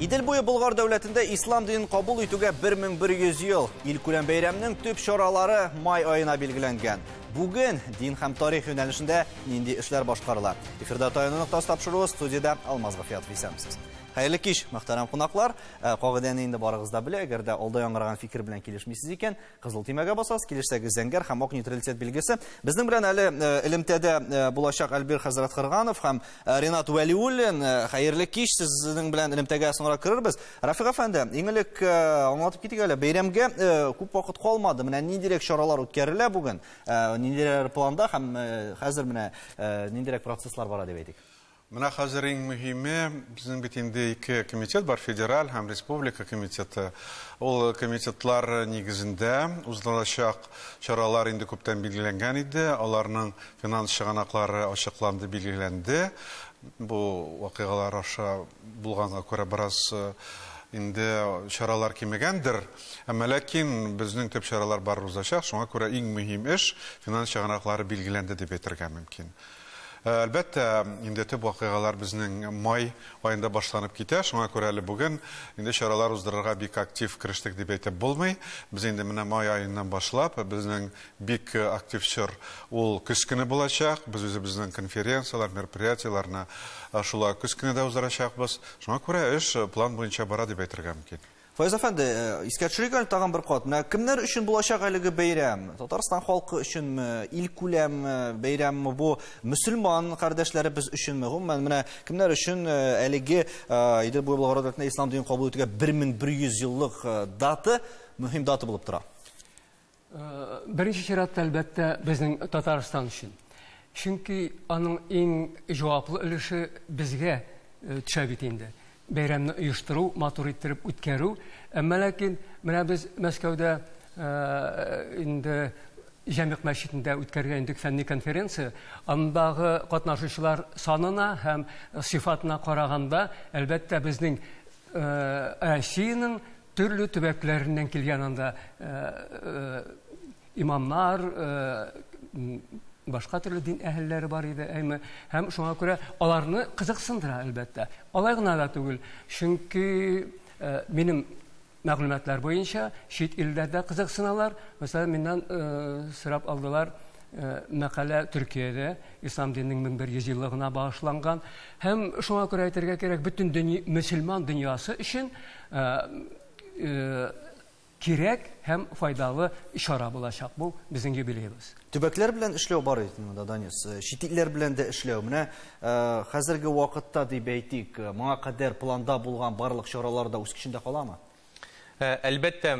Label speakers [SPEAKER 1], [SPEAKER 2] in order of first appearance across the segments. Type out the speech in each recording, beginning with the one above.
[SPEAKER 1] Идел буе Болгар дәүләтендә ислам динен кабул итүгә 1100 ел. Ил күләм бәйрәмнең төп чаралары май айына билгеләнгән. Бүген дин һәм тарих юнәлешендә нинди эшләр башкарыла? Эфирдә таянуны тапшыруы студияда Алмаз Гафиятов исәмсез. Хәерле кич, мөхтәрәм кунаклар. Кагыйдәне инде барыгыз да белә, әгәр дә алда яңгыраган фикер белән килешмисез икән, кызыл тимәгә басасыз, килешсәгез зәңгәр һәм ак нейтралитет билгесе. Безнең белән әле элемтәдә булачак Альбир Хәзрәт Кырганов һәм Ренат Вәлиуллин. Хәерле кич, сезнең белән элемтәгә соңра керербез. Рафик әфәнде, иңелек аңлатып китик әле. Бәйрәмгә күп вакыт калмады. Менә ниндирәк чаралар үткәрелә бүген? Ниндирәк планда һәм хәзер менә ниндирәк процесслар бара дип әйтик.
[SPEAKER 2] Менә хәзер иң мөһиме, безнең бит инде ике комитет бар, федераль һәм республика комитеты. Ул комитетлар нигезендә узылачак чаралар инде күптән билгеләнгән иде. Аларның финанс чыганаклары ачыкланды, билгеләнде. Бу вакыйгалар аша булганга күрә бераз инде чаралар кимегәндер. Ләкин безнең төп чаралар бар узачак. Шуңа күрә иң мөһим эш финанс чыганаклары билгеләнде дип әйтергә мөмкин. Әлбәттә, инде төп вакыйгалар безнең май аенда башланып китә. Шуңа күрә әле бүген инде чаралар уздырырга бик актив кирештек дип әйтеп булмый. Без инде менә май аеннан башлап, безнең бик актив чор ул көз көне булачак. Без үзебезнең конференциялар, мероприятияларны шулай көз көнедә уздырачакбыз. Шуңа күрә эш план буенча бара дип әйтергә мөмкин.
[SPEAKER 1] Файз әфәнде, искә төшерик тагын бер кат. Менә кемнәр өчен булачак әлеге бәйрәм? Татарстан халкы өченме, ил күләм бәйрәмме бу? Мөселман кардәшләребез өченме? Гомумән менә кемнәр өчен әлеге Идел буе Болгар дәүләтендә ислам динен кабул итүгә 1100 еллык даты мөһим дата булып тора?
[SPEAKER 3] Беренче чиратта әлбәттә безнең Татарстан өчен. Чөнки аның иң җаваплы өлеше безгә төшә бит инде. Бәйрәмне оештыру, матур иттереп үткәрү. Әмма ләкин менә без Мәскәүдә инде Җәмигъ мәчетендә үткәргән идек фәнни конференция. Андагы катнашучылар санына һәм сыйфатына караганда, әлбәттә безнең Россиянең төрле төбәкләреннән килгән анда имамнар, башка төрле дин әһелләре бар иде, һәм шуңа күрә аларны кызыксындыра әлбәттә. Алай гына да түгел, чөнки минем мәгълүматлар буенча чит илләрдә кызыксыналар. Мәсәлән, миннән сорап алдылар мәкалә Төркиядә ислам диненең 1100 еллыгына багышланган. Һәм шуңа күрә әйтергә кирәк, бөтен мөселман дөньясы өчен кирәк һәм файдалы ишара булачак бу безнең юбилейбыз.
[SPEAKER 1] Төбәкләр белән эшләү бар иде монда, Данис. Чит илләр белән дә эшләү. Менә хәзерге вакытта дип әйтик, моңа кадәр планда булган барлык чаралар да үз көчендә каламы?
[SPEAKER 4] Әлбәттә,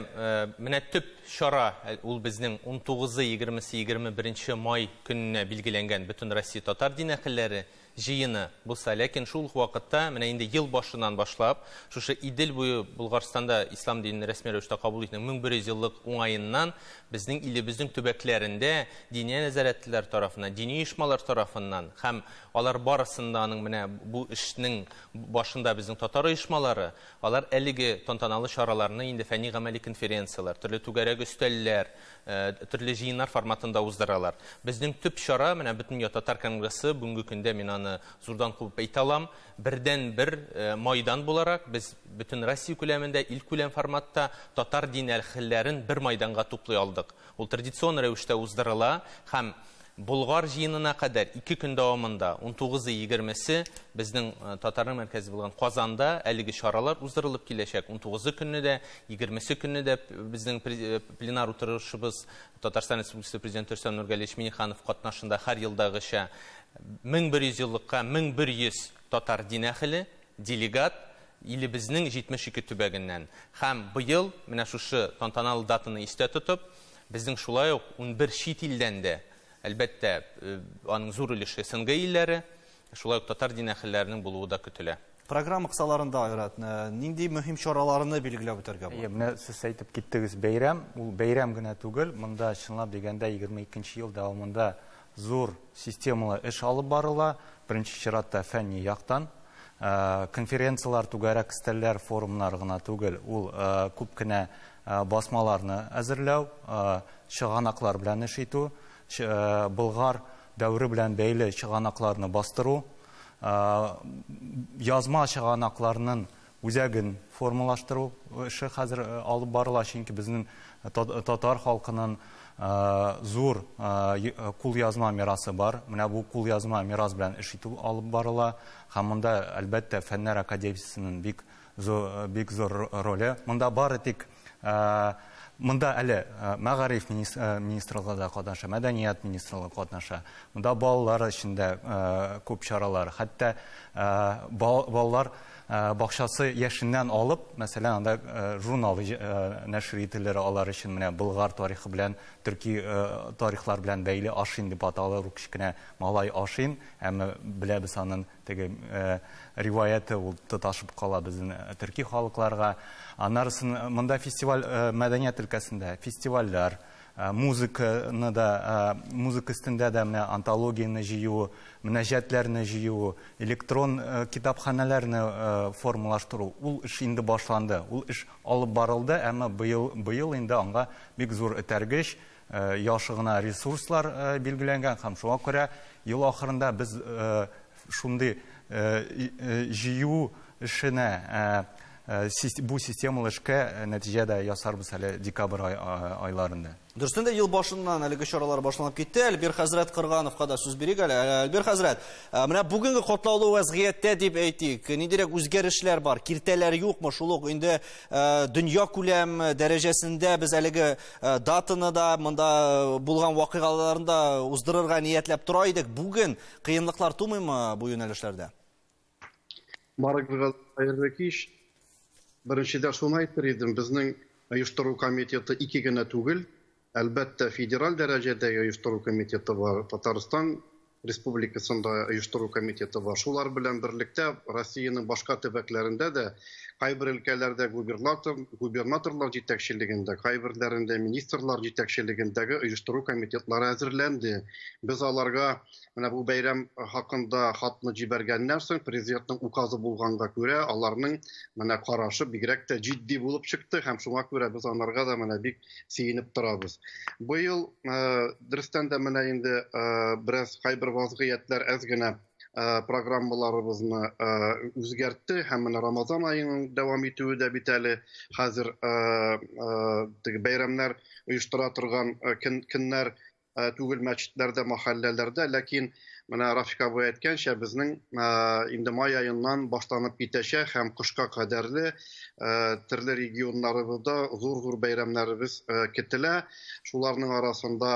[SPEAKER 4] менә төп чара ул безнең 19-20-21 май көненә билгеләнгән бөтен Россия татар дин әһелләре җыены булса, ләкин шул вакытта менә инде ел башыннан башлап, шушы Идел буе Булгарстанда ислам динен рәсми рәвештә кабул итүнең 1100 еллык уңаеннан безнең илебезнең төбәкләрендә дини нәзарәтләр тарафыннан, дини оешмалар тарафыннан һәм алар барысынданың менә бу эшнең башында безнең татар оешмалары, алар әлеге тантаналы чараларны инде фәнни гамәли конференциялар, төрле түгәрәк өстәлләр, төрле җыеннар форматында уздыралар. Безнең төп чара менә бөтен татар конгрессы бүгенге көндә мин аны зурдан кубып әйтә алам. Бердән бер майдан буларак без бөтен Россия күләмендә, ил күләм форматта татар дин әһелләрен бер майданга туплый алдык. Ул традицион рәвештә уздырыла һәм Болгар җыенына кадәр 2 көн дәвамында 19-20 безнең татарның мәркәзе булган Казанда әлеге чаралар уздырылып киләчәк. 19 көнне дә, 20 көнне дә безнең пленар утырышыбыз Татарстан Республикасы Президенты Рөстәм Нургалиевич Миңнеханов катнашында һәр елдагыча 1100 еллыкка 1100 татар дин әһеле делегат илебезнең 72 төбәгеннән. Һәм быел менә шушы тантаналы датаны истә тотып, безнең шулай ук 11 чит илдән дә әлбәттә аның зур өлеше СНГ илләре, шулай ук татар дин әһелләренең булуы да көтелә.
[SPEAKER 1] Программа кысаларында айрат, нинди мөһим чараларны билгеләп үтәргә була?
[SPEAKER 5] Менә сез әйтеп киттегез, бәйрәм, ул бәйрәм генә түгел, монда чынлап дигәндә 22 ел дәвамында зур системалы эш алып барыла. Беренче чиратта фәнни яктан, конференциялар, түгәрәк өстәлләр, форумнар гына түгел, ул күп кенә басмаларны әзерләү, чыганаклар белән эш итү, Болгар дәвре белән бәйле чыганакларны бастыру, язма чыганакларның үзәген формалаштыру эше хәзер алып барыла, чөнки безнең татар халкының зур кулъязма мирасы бар. Менә бу кулъязма мирас белән эш итү алып барыла. Һәм монда әлбәттә фәннәр академиясенең бик зур роле. Монда бары тик монда әле мәгариф министрлыгы да катнаша, мәдәният министрлыгы катнаша. Монда балалар өчен дә күп чаралар. Хәтта балалар бакчасы яшеннән алып, мәсәлән, анда журнал нәшр ителер алар өчен менә Болгар тарихы белән, төрки тарихлар белән бәйле Ашин дип аталыр у кичкенә малай Ашин, әмма беләбез аның теге риваяты ул тоташып кала безнең төрки халыкларга. Аннарысын монда фестиваль мәдәният өлкәсендә фестивальләр, музыканы да, музыка өстендә дә менә антологияны җыю, мөнәҗәтләрне җыю, электрон китапханәләрне формалаштыру, ул эш инде башланды, ул эш алып барылды, әмма быел инде аңа бик зур этәргеч, яхшы гына ресурслар билгеләнгән, һәм шуңа күрә ел ахырында без шундый җыю эшенә bu системалы эшкә нәтиҗәдә ясарбыз әле декабрь айларында.
[SPEAKER 1] Дөрестән дә ел башыннан әлеге чаралар башланып китте. Әлбир хәзрәт Кыргановка да сүз бирик әле. Әлбир хәзрәт, менә бүгенге катлаулы вазгыятьтә дип әйтик, ниндирәк үзгәрешләр бар, киртәләр юкмы, шул ук инде дөнья күләм дәрәҗәсендә без әлеге датаны да монда булган вакыйгаларында уздырырга ниятләп тора идек. Бүген кыенлыклар тумыймы бу юнәлешләрдә?
[SPEAKER 6] Барыгызга хәерле кич. Беренчедә шуны әйтер идем, безнең оештыру комитеты 2 генә түгел, әлбәттә федераль дәрәҗәдәге оештыру комитеты бар, Татарстан Республикасында оештыру комитеты бар. Шулар белән берлектә Россиянең башка төбәкләрендә дә кайбер өлкәләрдә губернаторлар җитәкчелегендә, кайберләрендә министрлар җитәкчелегендәге оештыру комитетлары әзерләнде. Без аларга менә бу бәйрәм хакында хатны җибәргәннән соң, президентның указы булганга күрә, аларның менә карашы бигрәк тә җитди булып чыкты, һәм шуңа күрә без аларга да менә бик сөенеп торабыз. Быел дөрестән дә менә инде бераз кайбер вазгыятьләр әз генә программаларыбызны үзгәртте, һәм менә Рамазан аеның дәвам итүе дә бит әле хәзер бәйрәмнәр оештыра торган көннәр түгел мәчетләрдә, мәхәлләләрдә, ләкин менә Рафик абый әйткәнчә, безнең инде май аеннан башланып китәчәк һәм кышка кадәрле төрле регионнарыбызда зур бәйрәмнәребез көтелә. Шуларның арасында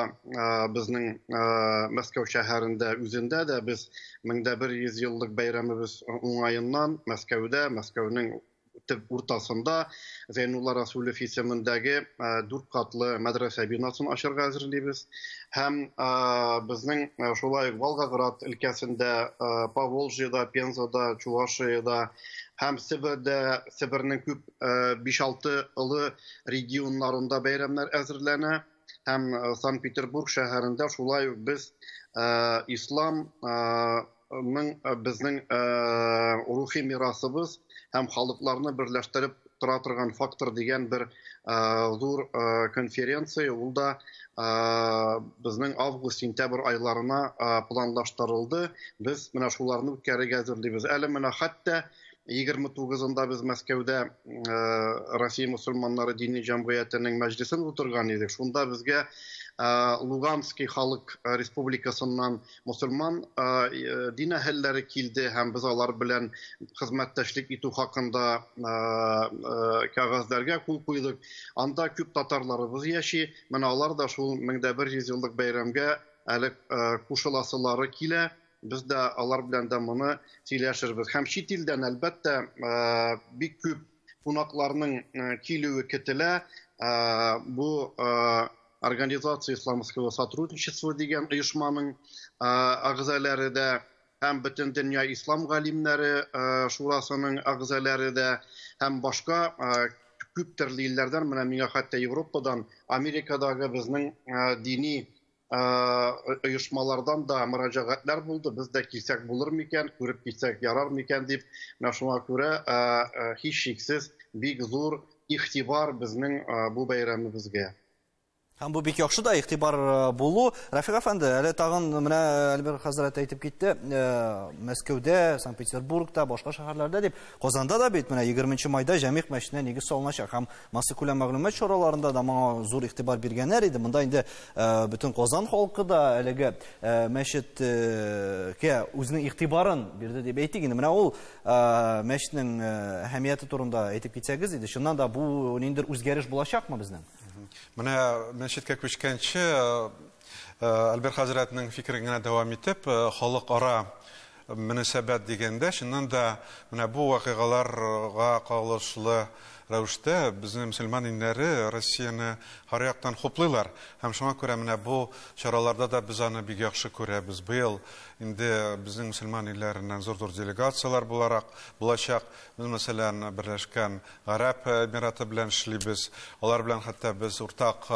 [SPEAKER 6] безнең Мәскәү шәһәрендә үзендә дә без 1100 еллык бәйрәмебез уңаеннан Мәскәүдә, Мәскәүнең уртасында Зәйнулла Расулов исемендәге 4 катлы мәдрәсә бинасын ачарга әзерлибез. Һәм безнең шулай Волгоград өлкәсендә, Поволжьеда, Пензада, Чувашиядә һәм Себернең күп 5-6 олы регионнарында бәйрәмнәр әзерләнә. Һәм Санкт-Петербург шәһәрендә шулай без ислам безнең рухи мирасыбыз һәм халыкларны берләштереп тора торган фактор дигән бер зур конференция, ул да безнең август-сентябрь айларына планлаштырылды. Без менә шуларны үткәрергә әзерлибез. Әле менә хәтта 29-ында без Мәскәүдә Россия мөселманнары дини җәмгыятенең мәҗлесен утырган идек. Шунда безгә Луганский халык республикасыннан мөселман дин әһелләре килде, һәм без алар белән хезмәттәшлек итү хакында кәгазьләргә кул куйдык. Анда күп татарларыбыз яши. Менә алар да шул 1100 еллык бәйрәмгә әле кушыласылары килә. Biz de алар белән дә моны сөйләшербез. Һәм чит илдән әлбәттә бик күп кунакларның килүе көтелә. Бу организация исламского сотрудничества дигән оешманың әгъзалары да, һәм бөтен дөнья ислам галимнәре шурасының әгъзалары да, һәм башка күп төрле илләрдән, менә миңа хәтта Европадан, Америкадагы безнең дини оешмалардан да мөрәҗәгатьләр булды. Без дә килсәк булыр микән, күреп китсәк ярар микән дип, менә шуңа күрә һич шиксез бик зур игътибар безнең бу бәйрәмебезгә.
[SPEAKER 1] Һәм бу бик яхшы да игътибар булу. Рафик әфәнде, әле тагын менә Альбер хәзрәт әйтеп китте, Мәскәүдә, Санкт-Петербургта, башка шәһәрләрдә дип, Казанда да бит менә 20 майда Җәмигъ мәчетенә нигез салыначак. Һәм массый күләм мәгълүмат чараларында да моңа зур игътибар биргәннәр иде. Монда инде бөтен Казан халкы да әлеге мәчеткә үзенең игътибарын бирде дип әйтик инде. Менә ул мәчетнең әһәмияте турында әйтеп китсәгез иде. Шуннан да бу ниндидер үзгәреш булачакмы безнең?
[SPEAKER 2] Менә мәчеткә күчкәнче Альбер хәзрәтнең фикеренә дәвам итеп, халыкара мөнәсәбәт дигәндә, шуннан да менә бу вакыйгаларга кагылышлы рәвештә безнең мөселман иннәре Россияны һәр яктан хуплыйлар. Һәм шуңа күрә менә бу чараларда да біз аны бик яхшы күрәбез. Быел инде безнең мөселман илләреннән зур делегациялар булачак. Без мәсәлән Берләшкән Гарәп Эмираты белән эшлибез. Алар белән хәтта без уртак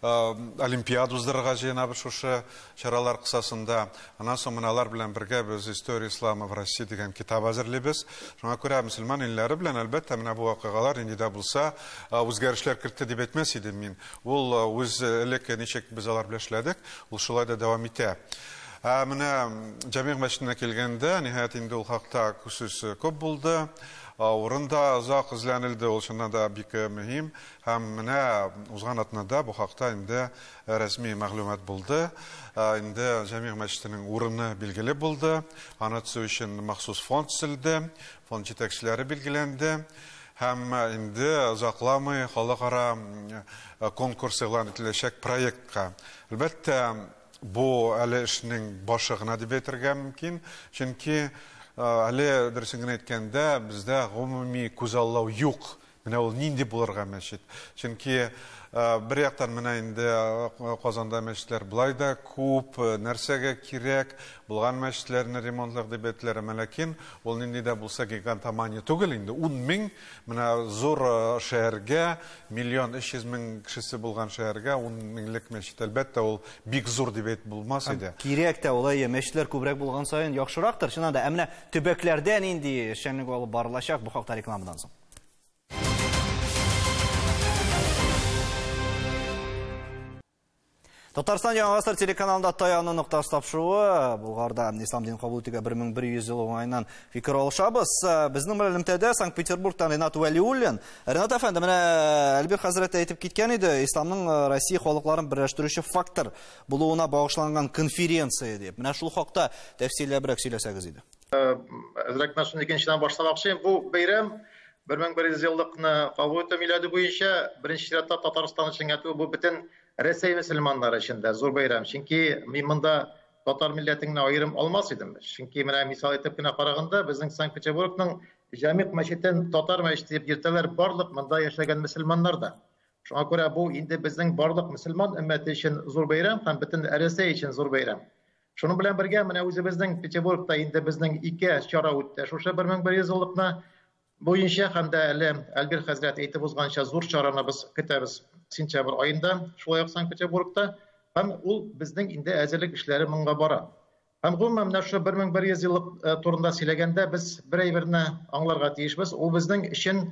[SPEAKER 2] олимпиада уздырырга җыенабыз шушы чаралар кысасында. Аннан соң менә алар белән бергә без «История ислама в России» дигән китап әзерлибез. Шуңа күрә мөселман илләре белән әлбәттә менә бу вакыйгалар инде дә булса үзгәрешләр кертте дип әйтмәс идем мин. Ул үз элек ничек без алар белән эшләдек, ул шулай да дәвам итә. Менә Җәмигъ мәчетенә килгәндә, ниһаять инде ул хакта сүз күп булды. Урында озак эзләнелде, ул шуннан да бик мөһим. Һәм менә узган атнада бу хакта инде рәсми мәгълүмат булды. Инде Җәмигъ мәчетенең урыны билгеле булды. Аны төзү өчен махсус фонд төзелде, фонд җитәкчеләре билгеләнде. Һәм инде озакламый халыкара конкурс игълан ителәчәк проектка. Әлбәттә, бу әле эшнең башы гына дип әйтергә мөмкин, чөнки әле дөресен генә әйткәндә бездә гомуми күзаллау юк. Менә ул нинди булырга мәчет. Чөнки бер яктан менә инде Казанда мәчетләр булай да күп, нәрсәгә кирәк, булган мәчетләрне ремонтлар дип әйтләр, ләкин ул нинди дә булса гигантомания түгел инде. 10 мең менә зур шәһәргә, 1,3 миллион кешесе булган шәһәргә 10 меңлек мәчет, әлбәттә ул бик зур дип әйтеп булмас иде.
[SPEAKER 1] Кирәк тә улай мәчетләр күбрәк булган саен яхшырактыр. Шуннан да менә төбәкләрдә нинди эшчәнлек алып барылачак, бу хакта рекламадан соң. Татарстан Яңа Гасыр телеканалында Таяны ноктасы тапшыруы, Булгарда ислам дин кабул итүгә 1100 ел уңайыннан фикер алышабыз. Безнең мәгълүматта Санкт-Петербургтан Ренат Вәлиуллин. Ренат әфәнде, менә Альбер хәзрәт әйтеп киткән иде, исламның Россия халыкларын берләштерүче фактор булуына багышланган конференция дип. Менә шул хакта тәфсилләбрәк сөйләсәгез иде.
[SPEAKER 7] Әзрәкне шуны икенчедән башламакчы. Бу бәйрәм 1100 еллыкны кабул итү милади буенча беренче чиратта Татарстан өчен бу бөтен Рәсәй мөселманнары өчен дә зур бәйрәм. Чөнки мин монда татар милләтенә аерым алмас идем. Чөнки менә мисал итеп кенә караганда, безнең Санкт-Петербургның Җәмигъ мәчетен татар мәчете дип йөртәләр барлык монда яшәгән мөселманнар да. Шуңа күрә бу инде безнең барлык мөселман өммәте өчен зур бәйрәм һәм бөтен Рәсәй өчен зур бәйрәм. Шуның белән бергә менә үзебезнең Петербургта инде безнең 2 чара үтте. Шушы 1100 еллыкны буенча һәм дә әле Альбер хәзрәт әйтеп узганча зур чараны біз көтәбез сентябрь айында, шулай ук Санкт-Петербургта, һәм ул безнең инде әзерлек эшләре моңга бара. Һәм гомумән менә шу 1100 еллык турында сөйләгәндә без бер әйберне аңларга тиешбез. Ул безнең өчен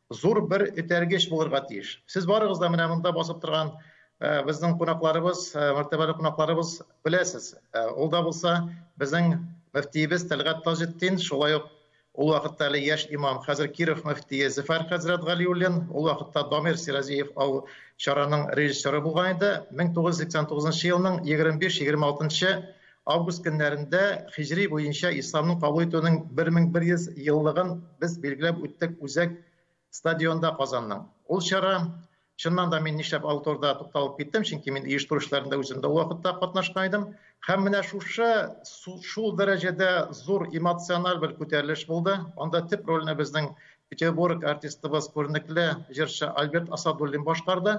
[SPEAKER 7] зур бер этәргеч булырга тиеш. Сез барыгыз да менә монда басып торган безнең кунакларыбыз, мәртәбәле кунакларыбыз беләсез. Ул да булса безнең мөфтиебез Тәлгать Таҗетдин, шулай ук ул вакытта әле яшь имам хәзер Киров мөфтие Зөфәр хәзрәт Галиуллин, ул вакытта Дамир Сиразиев ул чараның режиссеры булган иде. 1989 елның 25-26 август көннәрендә хиҗри буенча исламның кабул итүнең 1100 еллыгын без билгеләп үттек үзәк стадионда Казанның. Ул чара чыннан да мин нишләп авторда тукталып киттем, чөнки мин оештырышларында үзем дә вакытта катнашкан идем. Һәм менә шул дәрәҗәдә зур эмоциональ бер күтәрелеш булды. Анда төп рольне безнең Петербург артистыбыз, күренекле җырчы Альберт Асадуллин башкарды.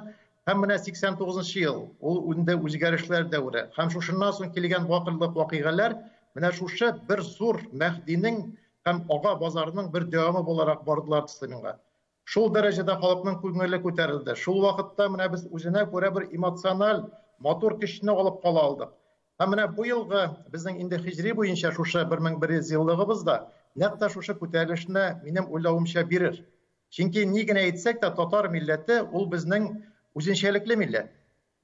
[SPEAKER 7] Һәм менә 89 ел ул инде үзгәрешләр дәвре. Һәм шушыннан соң килгән вакыйгалар менә шушы бер зур Мәхдинең һәм Ага базарының бер дәвамы буларак бардылар төслемиңгә. Шул дәрәҗәдә халыкның күңеле күтәрелде. Шул вакытта менә без үзенә күрә бер эмоциональ мотор көчне алып кала алдык. Һәм менә бу елгы безнең инде хиҗри буенча шушы 1100 еллыгыбызда нәкъ шушы күтәрелешне минем уйлавымча бирер. Чөнки ни генә әйтсәк тә татар милләте ул безнең үзенчәлекле милләт.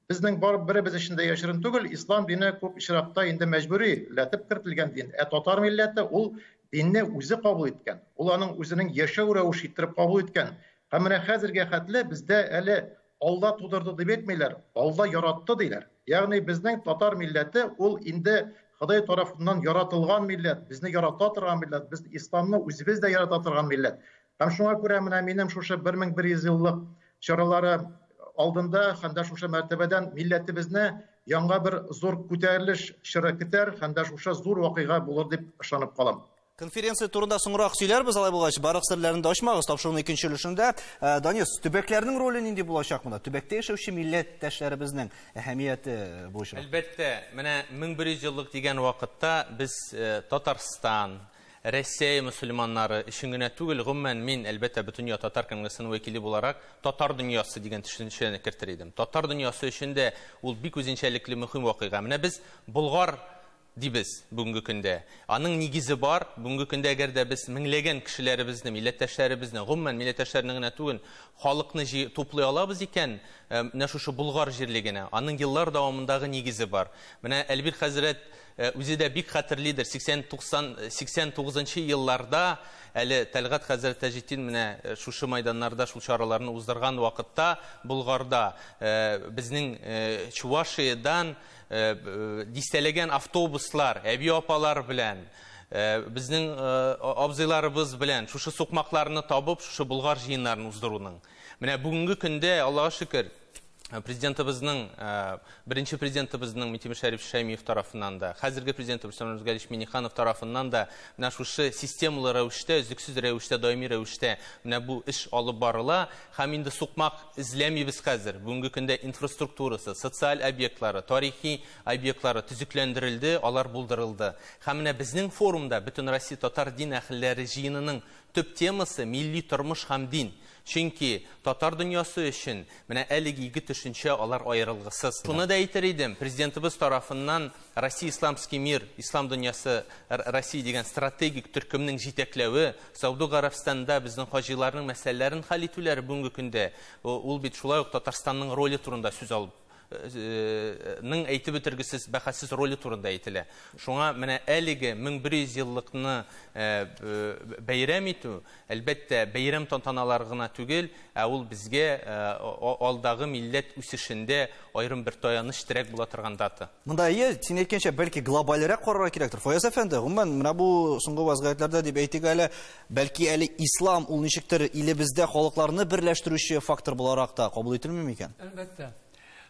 [SPEAKER 7] Безнең барып беребез эчендә яшерен түгел, ислам дине күп очракта инде мәҗбүриләтеп кертелгән дин. Татар милләте ул динне үзе кабул иткән. Ул аның үзенең яшәү рәвеше итеп кабул иткән. Һәм менә хәзергә хәтле бездә әле Алла тудырды дип әйтмиләр, Алла яратты диләр. Ягъни безнең татар милләте ул инде Ходай тарафыннан яратылган милләт, безне ярата торган милләт, без исламны үзебез дә ярата торган милләт. Һәм шуңа күрә менә минем шушы 1100 еллык чаралары алдында һәм дә шушы мәртәбәдән милләтебезне яңа бер зур күтәрелеш чоры көтәр һәм дә шушы зур вакыйга булыр дип ышанып калам.
[SPEAKER 1] Конференция турында соңрак сөйләрбез, алай булгач, барлык серләрен дә ачмагыз. Тапшыруның икенче өлешендә Данис, төбәкләрнең роле нинди булачак монда? Төбәктә яшәүче милләттәшләребезнең әһәмияте бу очрак.
[SPEAKER 4] Әлбәттә, менә 1100 еллык дигән вакытта без Татарстан, Россия мөселманнары өчен генә түгел, гомумән мин әлбәттә бөтен татар конгрессының вәкиле буларак татар дөньясы дигән төшенчәне кертер идем. Татар дөньясы өчен дә ул бик үзенчәлекле мөһим вакыйга. Менә без Болгар дибез бүгенге көндә. Аның нигезе бар. Бүгенге көндә әгәр дә без меңләгән кешеләребезне, милләттәшләребезне, гомумән милләттәшләрне генә түгел, халыкны туплый алабыз икән, менә шушы Болгар җирлегенә. Аның еллар дәвамындагы нигезе бар. Менә Әлбир хәзрәт үзе дә бик хәтерлидер. 89 елларда әле Тәлгат хәзрәт Тәҗетдин менә шушы майданнарда шул чараларны уздырган вакытта Болгарда безнең Чувашиядан дистәләгән автобуслар, әби апалар белән, безнең абзыйларыбыз белән шушы сукмакларны табып, шушы Болгар җыеннарын уздыруның. Менә бүгенге көндә, Аллаһка шөкер, birinci президентыбызның Митимир Шәриф Шәймиев тарафыннан да, хәзерге президентыбыз Рөстәм Миңнеханов тарафыннан да менә шушы системалы рәвештә, үзлексез рәвештә, даими рәвештә менә бу эш алып барыла. Һәм инде сукмак эзләмибез хәзер. Бүгенге көндә инфраструктурасы, социаль объектлары, тарихи объектлары төзекләндерелде, алар булдырылды. Һәм менә безнең форумда бөтен Россия татар дин әһелләре җыенының төп темасы милли тормыш һәм дин. Чөнки татар дөньясы өчен менә әлеге ике төшенчә алар аерылгысыз. Шуны да әйтер идем, президентыбыз тарафыннан Россия исламский мир, ислам дөньясы Россия дигән стратегик төркемнең җитәкләве, Сауда Гарәбстанда безнең хаҗиларның мәсьәләләрен хәл итүләре бүгенге көндә ул бит шулай ук Татарстанның роле турында сүз алып әйтеп бетергесез, бәхәссез роле турында әйтелә. Шуңа менә әлеге 1100 еллыкны бәйрәм итү, әлбәттә бәйрәм тантаналары гына түгел, ул безгә алдагы милләт үсешендә аерым бер таяныч терәк була торган дата.
[SPEAKER 1] Монда син әйткәнчә, бәлки глобальрак карарга кирәктер. Фаяз әфәнде, гомумән менә бу соңгы вазгыятьләрдә дип әйтик әле, бәлки әле ислам ул ничектер илебездә халыкларны берләштерүче фактор буларак та кабул ителмәме икән?
[SPEAKER 3] Әлбәттә.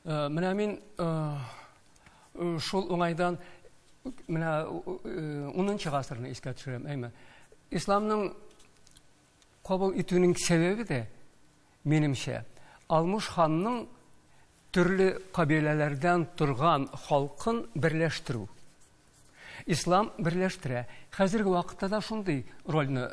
[SPEAKER 3] Менә мин шул уңайдан менә 10-нчы гасырны искә төшерәм. Исламның кабул итүнең сәбәбе дә минемчә Алмыш ханның төрле кабиләләрдән торган халкын берләштерү. Ислам берләштерә. Хәзерге вакытта да шундый рольне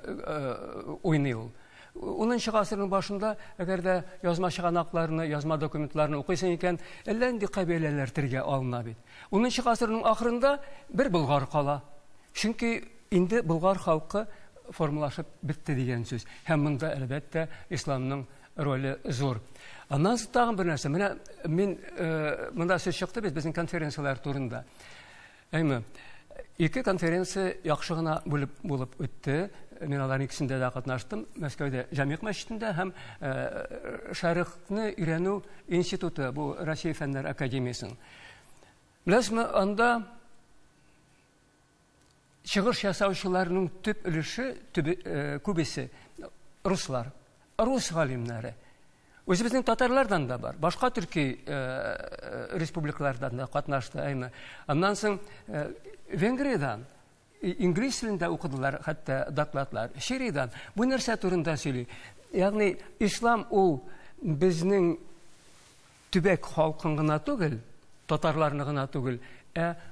[SPEAKER 3] уйный ул. 10-нчы гасырның башында, әгәр дә язма чыганакларны, язма документларны укыйсың икән, әллә инде кабиләләр тиргә алына бит. 10-нчы гасырның ахырында бер болгар кала. Чөнки инде болгар халкы формалашып битте дигән сүз. Һәм монда әлбәттә исламның роле зур. Аннан тагын бер нәрсә. Менә мин монда сүз чыкты безнең конференциялар турында. Ике конференция яхшы гына булып үтте. Мен аларның икесендә дә катнаштым. Мәскәүдә Җамигъ мәчетендә һәм Шәрикъне өйрәнү институты, бу Россия фәннәр академиясының. Беләсезме, анда чыгыш ясаучыларның төп өлеше, күбесе руслар, рус галимнәре. Үзебезнең татарлардан да бар, башка төрки республикалардан да катнашты. Аннан соң Венгриядән İngiliz dilində oxudular, hətta dокладлар. Şeridən bu нәрсә турында сөйли. Ягъни ислам ул безнең төбәк халкын гына түгел, татарларны гына түгел,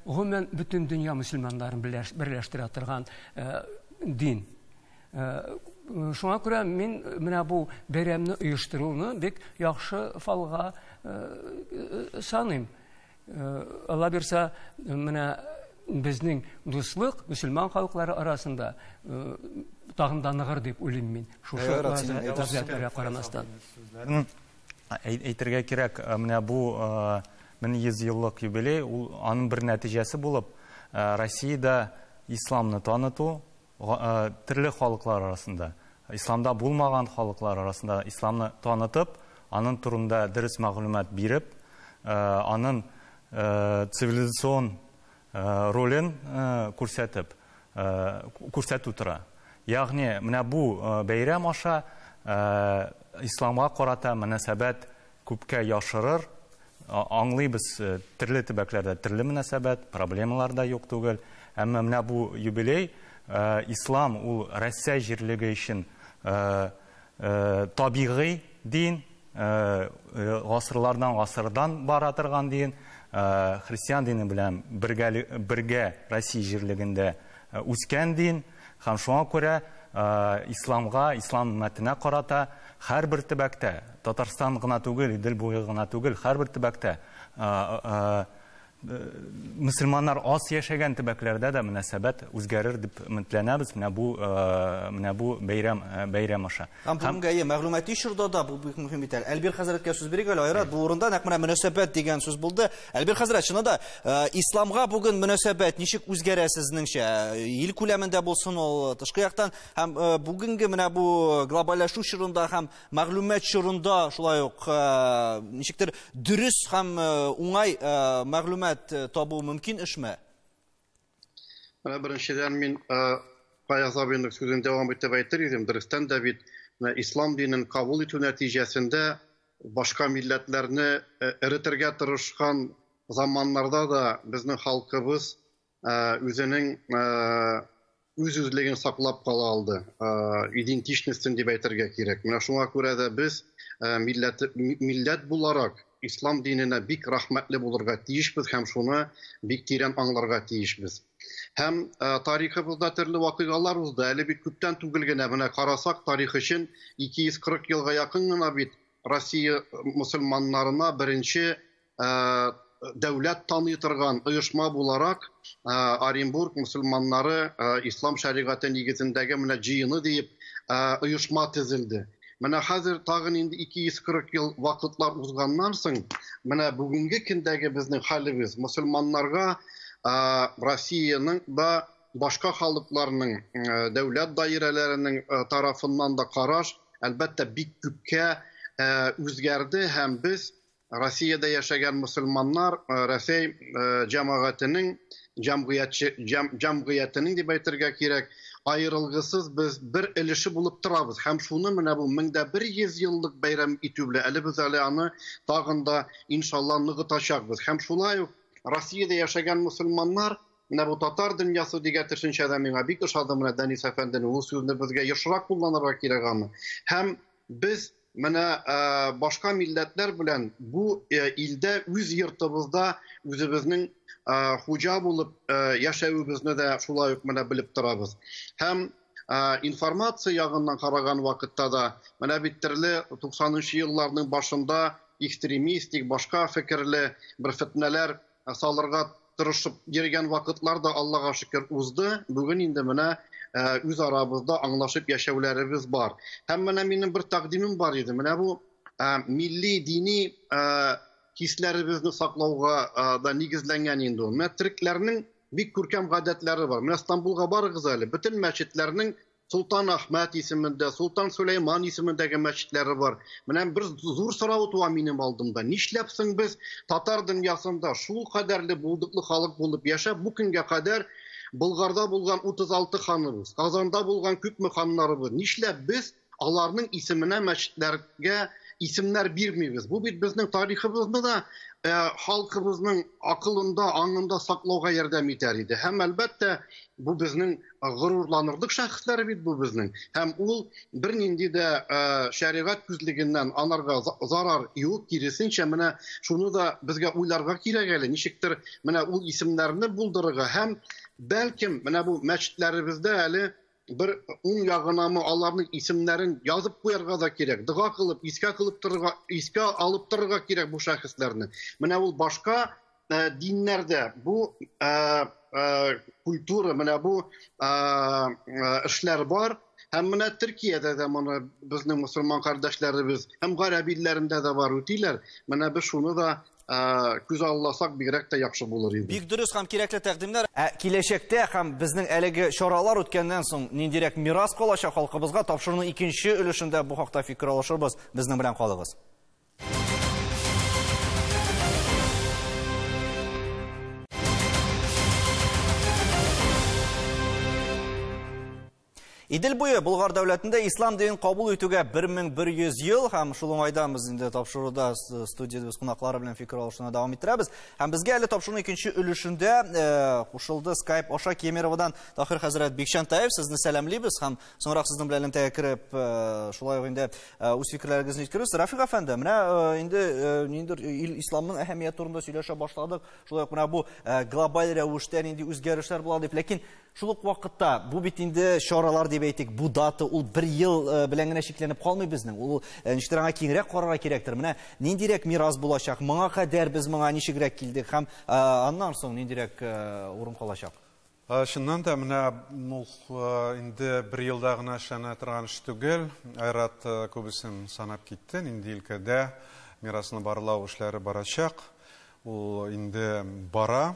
[SPEAKER 3] гомумән бөтен дөнья мөселманнарын берләштерә торган дин. Шуңа күрә мин менә бу бәйрәмне оештыруны бик яхшы фалга саныйм. Алла бирсә, менә безнең дуслык мөселман халыклары арасында тагын да ныгыр дип уйлыйм мин. Шушы вазгыятьләргә карамастан.
[SPEAKER 5] Әйтергә кирәк, менә бу 1100 еллык юбилей, аның бір нәтижесі болып, Россияда исламны таныту, түрлі халыклар арасында, исламда булмаган халыклар арасында исламны танытып, аның турында дөрес мәгълүмат биреп, аның цивилизацион ролен күрсәтү тора. Ягъни, менә бу бәйрәм аша исламга карата мөнәсәбәт күпкә яшырыр. Аңлыйбыз, төрле төбәкләрдә төрле мөнәсәбәт, проблемалар да юк түгел. Әмма менә бу юбилей, ислам ул Россия җирлеге өчен табигый дин, гасырлардан бара торган дин, христиан дине белән бергә Россия җирлегендә үскән дин, һәм шуңа күрә исламга, ислам мәтенә карата һәрбер төбәктә, Татарстан гына түгел, Идел буе гына түгел, һәрбер төбәктә мөселманнар аз яшәгән төбәкләрдә дә мөнәсәбәт үзгәрер дип өметләнәбез. Менә бу бәйрәм аша.
[SPEAKER 1] Бүгенге мәгълүмати чорда да бу бик мөһим бит. Әлбир хәзрәткә сүз бирик әле, Айрат. Бу урында нәкъ менә мөнәсәбәт дигән сүз булды. Әлбир хәзрәт, чынында исламга бүген мөнәсәбәт ничек үзгәрә сезнеңчә? Ил күләмендә булсын ул, тышкы яктан, һәм бүгенге менә бу глобальләшү чорында һәм мәгълүмат чорында шулай ук ничектер дөрес һәм уңай мәгълүмат табу мөмкин эшме?
[SPEAKER 6] Беренчедән мин Фаяз абыйның сүзен дәвам итеп әйтер идем. Дөрестән дә бит ислам динен кабул итү нәтиҗәсендә башка милләтләрне эретергә тырышкан заманнарда да безнең халкыбыз үзенең үз-үзлеген саклап кала алды. Идентичностен дип әйтергә кирәк. Менә шуңа күрә дә без милләт буларак ислам диненә бик рәхмәтле булырга тиешбез һәм шуны бик тирән аңларга тиешбез. Һәм тарихыбызда төрле вакыйгалар узды. Әле бит күптән түгел генә менә карасак, тарих өчен 240 елга якын гына бит Россия мөселманнарына беренче дәүләт таный торган оешма буларак Оренбург мөселманнары ислам шәригате нигезендәге менә җыены дип оешма төзелде. Менә хәзер тагын инде 240 ел вакытлар узганнан соң, менә бүгенге көндәге безнең хәлебез мөселманнарга Россиянең да башка халыкларның дәүләт даирәләренең тарафыннан да караш әлбәттә бик күпкә үзгәрде һәм біз Россияда яшәгән мөселманнар Россия җәмәгатенең җәмгыятенең дип әйтергә кирәк, айрылгысыз без бер өлеше булып торабыз. Һәм шуны менә бу 1100 еллык бәйрәм итү белән әле без әле аны тагын да иншалла ныгытачакбыз. Һәм шулай ук Россиядә яшәгән мөселманнар, менә бу татар дөньясы дигән төшенчәдә миңа бик ошады менә Дәнис әфәнденең ул сүзне безгә ешрак кулланырга кирәк аны. Һәм без менә башка милләтләр белән бу илдә үз йортыбызда үзебезнең хуҗа булып яшәүебезне дә шулай ук менә белеп торабыз. Һәм информация ягыннан караган вакытта да менә бит төрле 90нчы елларның башында экстремистик, башка фикерле бер фитнәләр салырга тырышып йөргән вакытлар да Аллага шөкер узды. Бүген инде менә үз арабызда аңлашып яшәүләребез бар. Һәм менә минем бер тәкъдимем бар иде. Менә бу милли дини хисләребезне саклауга да нигезләнгән инде ул. Менә төрекләрнең бик күркәм гадәтләре бар. Менә Стамбулга барыгыз әле. Бөтен мәчетләрнең Султан Ахмад исемендә, Султан Сулейман исемендәге мәчетләре бар. Менә бер зур сорау туа минем алдымда. Нишләп соң без татар дөньясында шул кадәрле булдыклы халык булып яшәп, бу көнгә кадәр Болгарда булган 36 ханыбыз, Казанда булган күпме ханнарыбыз, нишләп без аларның исеменә мәчетләргә исемнәр бирмибез? Бу бит безнең тарихыбызны да халкыбызның акылында, аңында саклауга ярдәм итәр иде. Һәм әлбәттә бу безнең горурланырлык шәхесләр бит бу безнең. Һәм ул бернинди дә шәригать күзлегеннән анарга зарар юк, киресенчә менә шуны да безгә уйларга кирәк әле. Ничектер менә ул исемнәрне булдырырга һәм бәлкем менә бу мәчетләребездә әле bir ягынамы аларның исемнәрен язып куярга да кирәк. Дога кылып, искә алып торырга кирәк бу шәхесләрне. Менә ул башка диннәрдә бу культура, менә бу эшләр бар. Һәм менә Төркиядә дә моны безнең мөселман кардәшләребез һәм гарәп илләрендә дә бар үтиләр. Менә без шуны да күз алласак бигрәк тә яхшы булыр иде.
[SPEAKER 1] Бик дөрес һәм кирәкле тәкъдимнәр. Киләчәктә һәм безнең әлеге чаралар үткәннән соң ниндирәк мирас калачак халкыбызга тапшыруның икенче өлешендә бу хакта фикер алышырбыз. Безнең белән калыгыз. Идел буе Болгар дәүләтендә ислам динен кабул итүгә 1100 ел һәм шул уңайда без инде тапшыруда студиябыз кунаклары белән фикер алышуны дәвам иттерәбез. Һәм безгә әле тапшыруның икенче өлешендә кушылды Skype Аша Кемеровадан Тахир хәзрәт Бикчантаев. Сезне сәламлибез һәм соңрак сезнең белән элемтәгә кереп шулай ук инде үз фикерләрегезне җиткерегез. Рафик әфәнде, менә инде ниндер исламның әһәмияте турында сөйләшә башладык. Шулай ук менә бу глобаль рәвештә нинди үзгәрешләр була дип, ләкин шул ук вакытта бу бит инде чаралар дип әйтик, бу дата ул 1 ел белән генә шикләнеп калмый безнең. Ул ничек аңа киңрәк карарга кирәктер. Менә ниндирәк мирас булачак, моңа кадәр без моңа ничегрәк килдек һәм аннан соң ниндирәк урын калачак.
[SPEAKER 2] Шуннан да менә инде 1 елда гына эшләнә торган эш түгел. Айрат күбесен санап китте. Инде илкәдә мирасны барлау эшләре барачак. Ул инде бара.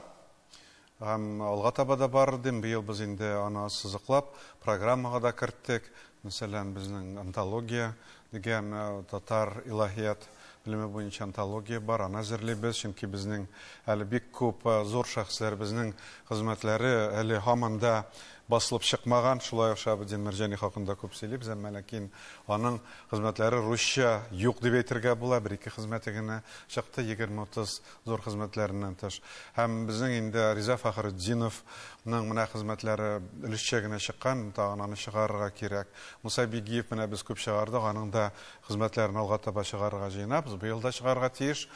[SPEAKER 2] Һәм алга таба да бар идем. Быел без инде аны сызыклап программага да керттек. Мәсәлән, безнең антология дигән татар илаһият билеме буенча антология бар. Аны әзерлибез, чөнки безнең әле бик күп зур шәхесләр безнең хезмәтләре әле һаман да басылып чыкмаган. Шулай ук Шабидин Мәрҗани хакында күп сөйлибез, әмма ләкин аның хезмәтләре русча юк дип әйтергә була. 1-2 хезмәте генә чыкты, 20-30 зур хезмәтләреннән тыш. Һәм безнең инде Риза Фәхретдиновның менә хезмәтләре өлешчә генә чыккан, тагын аны чыгарырга кирәк. Муса Бигиев менә без күп чыгардык, аның да хезмәтләрен алга таба чыгарырга җыенабыз. Быел да чыгарга тиеш.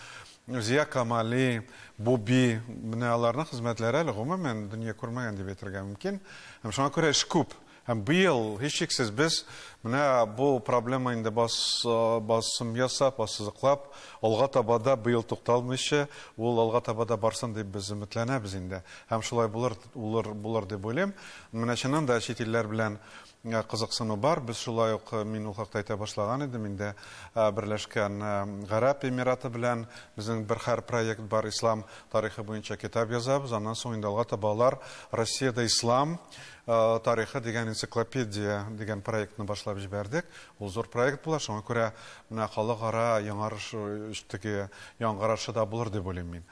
[SPEAKER 2] Зия Камали, Буби, менә аларның хезмәтләре әле гомумән дөнья күрмәгән дип әйтергә мөмкин. Һәм шуңа күрә эш күп. Һәм быел һичшиксез без менә бу проблема инде басым ясап, сызыклап, алга табада быел тукталмыйча, ул алга табада барсын дип без өметләнәбез инде. Һәм шулай булыр дип уйлыйм. Менә чыннан да чит илләр белән кызыксыну бар. Без шулай ук мин ул хакта әйтә башлаган идем инде. Берләшкән Гарәп Эмираты белән безнең бер хәр проект бар, ислам тарихы буенча китап язабыз. Аннан соң инде алга табалар Россиядә ислам тарихы дигән энциклопедия дигән проектны башлап җибәрдек. Ул зур проект була, шуңа күрә менә халыкара яңарыш үстеге яңгырашы да булыр дип уйлыйм мин.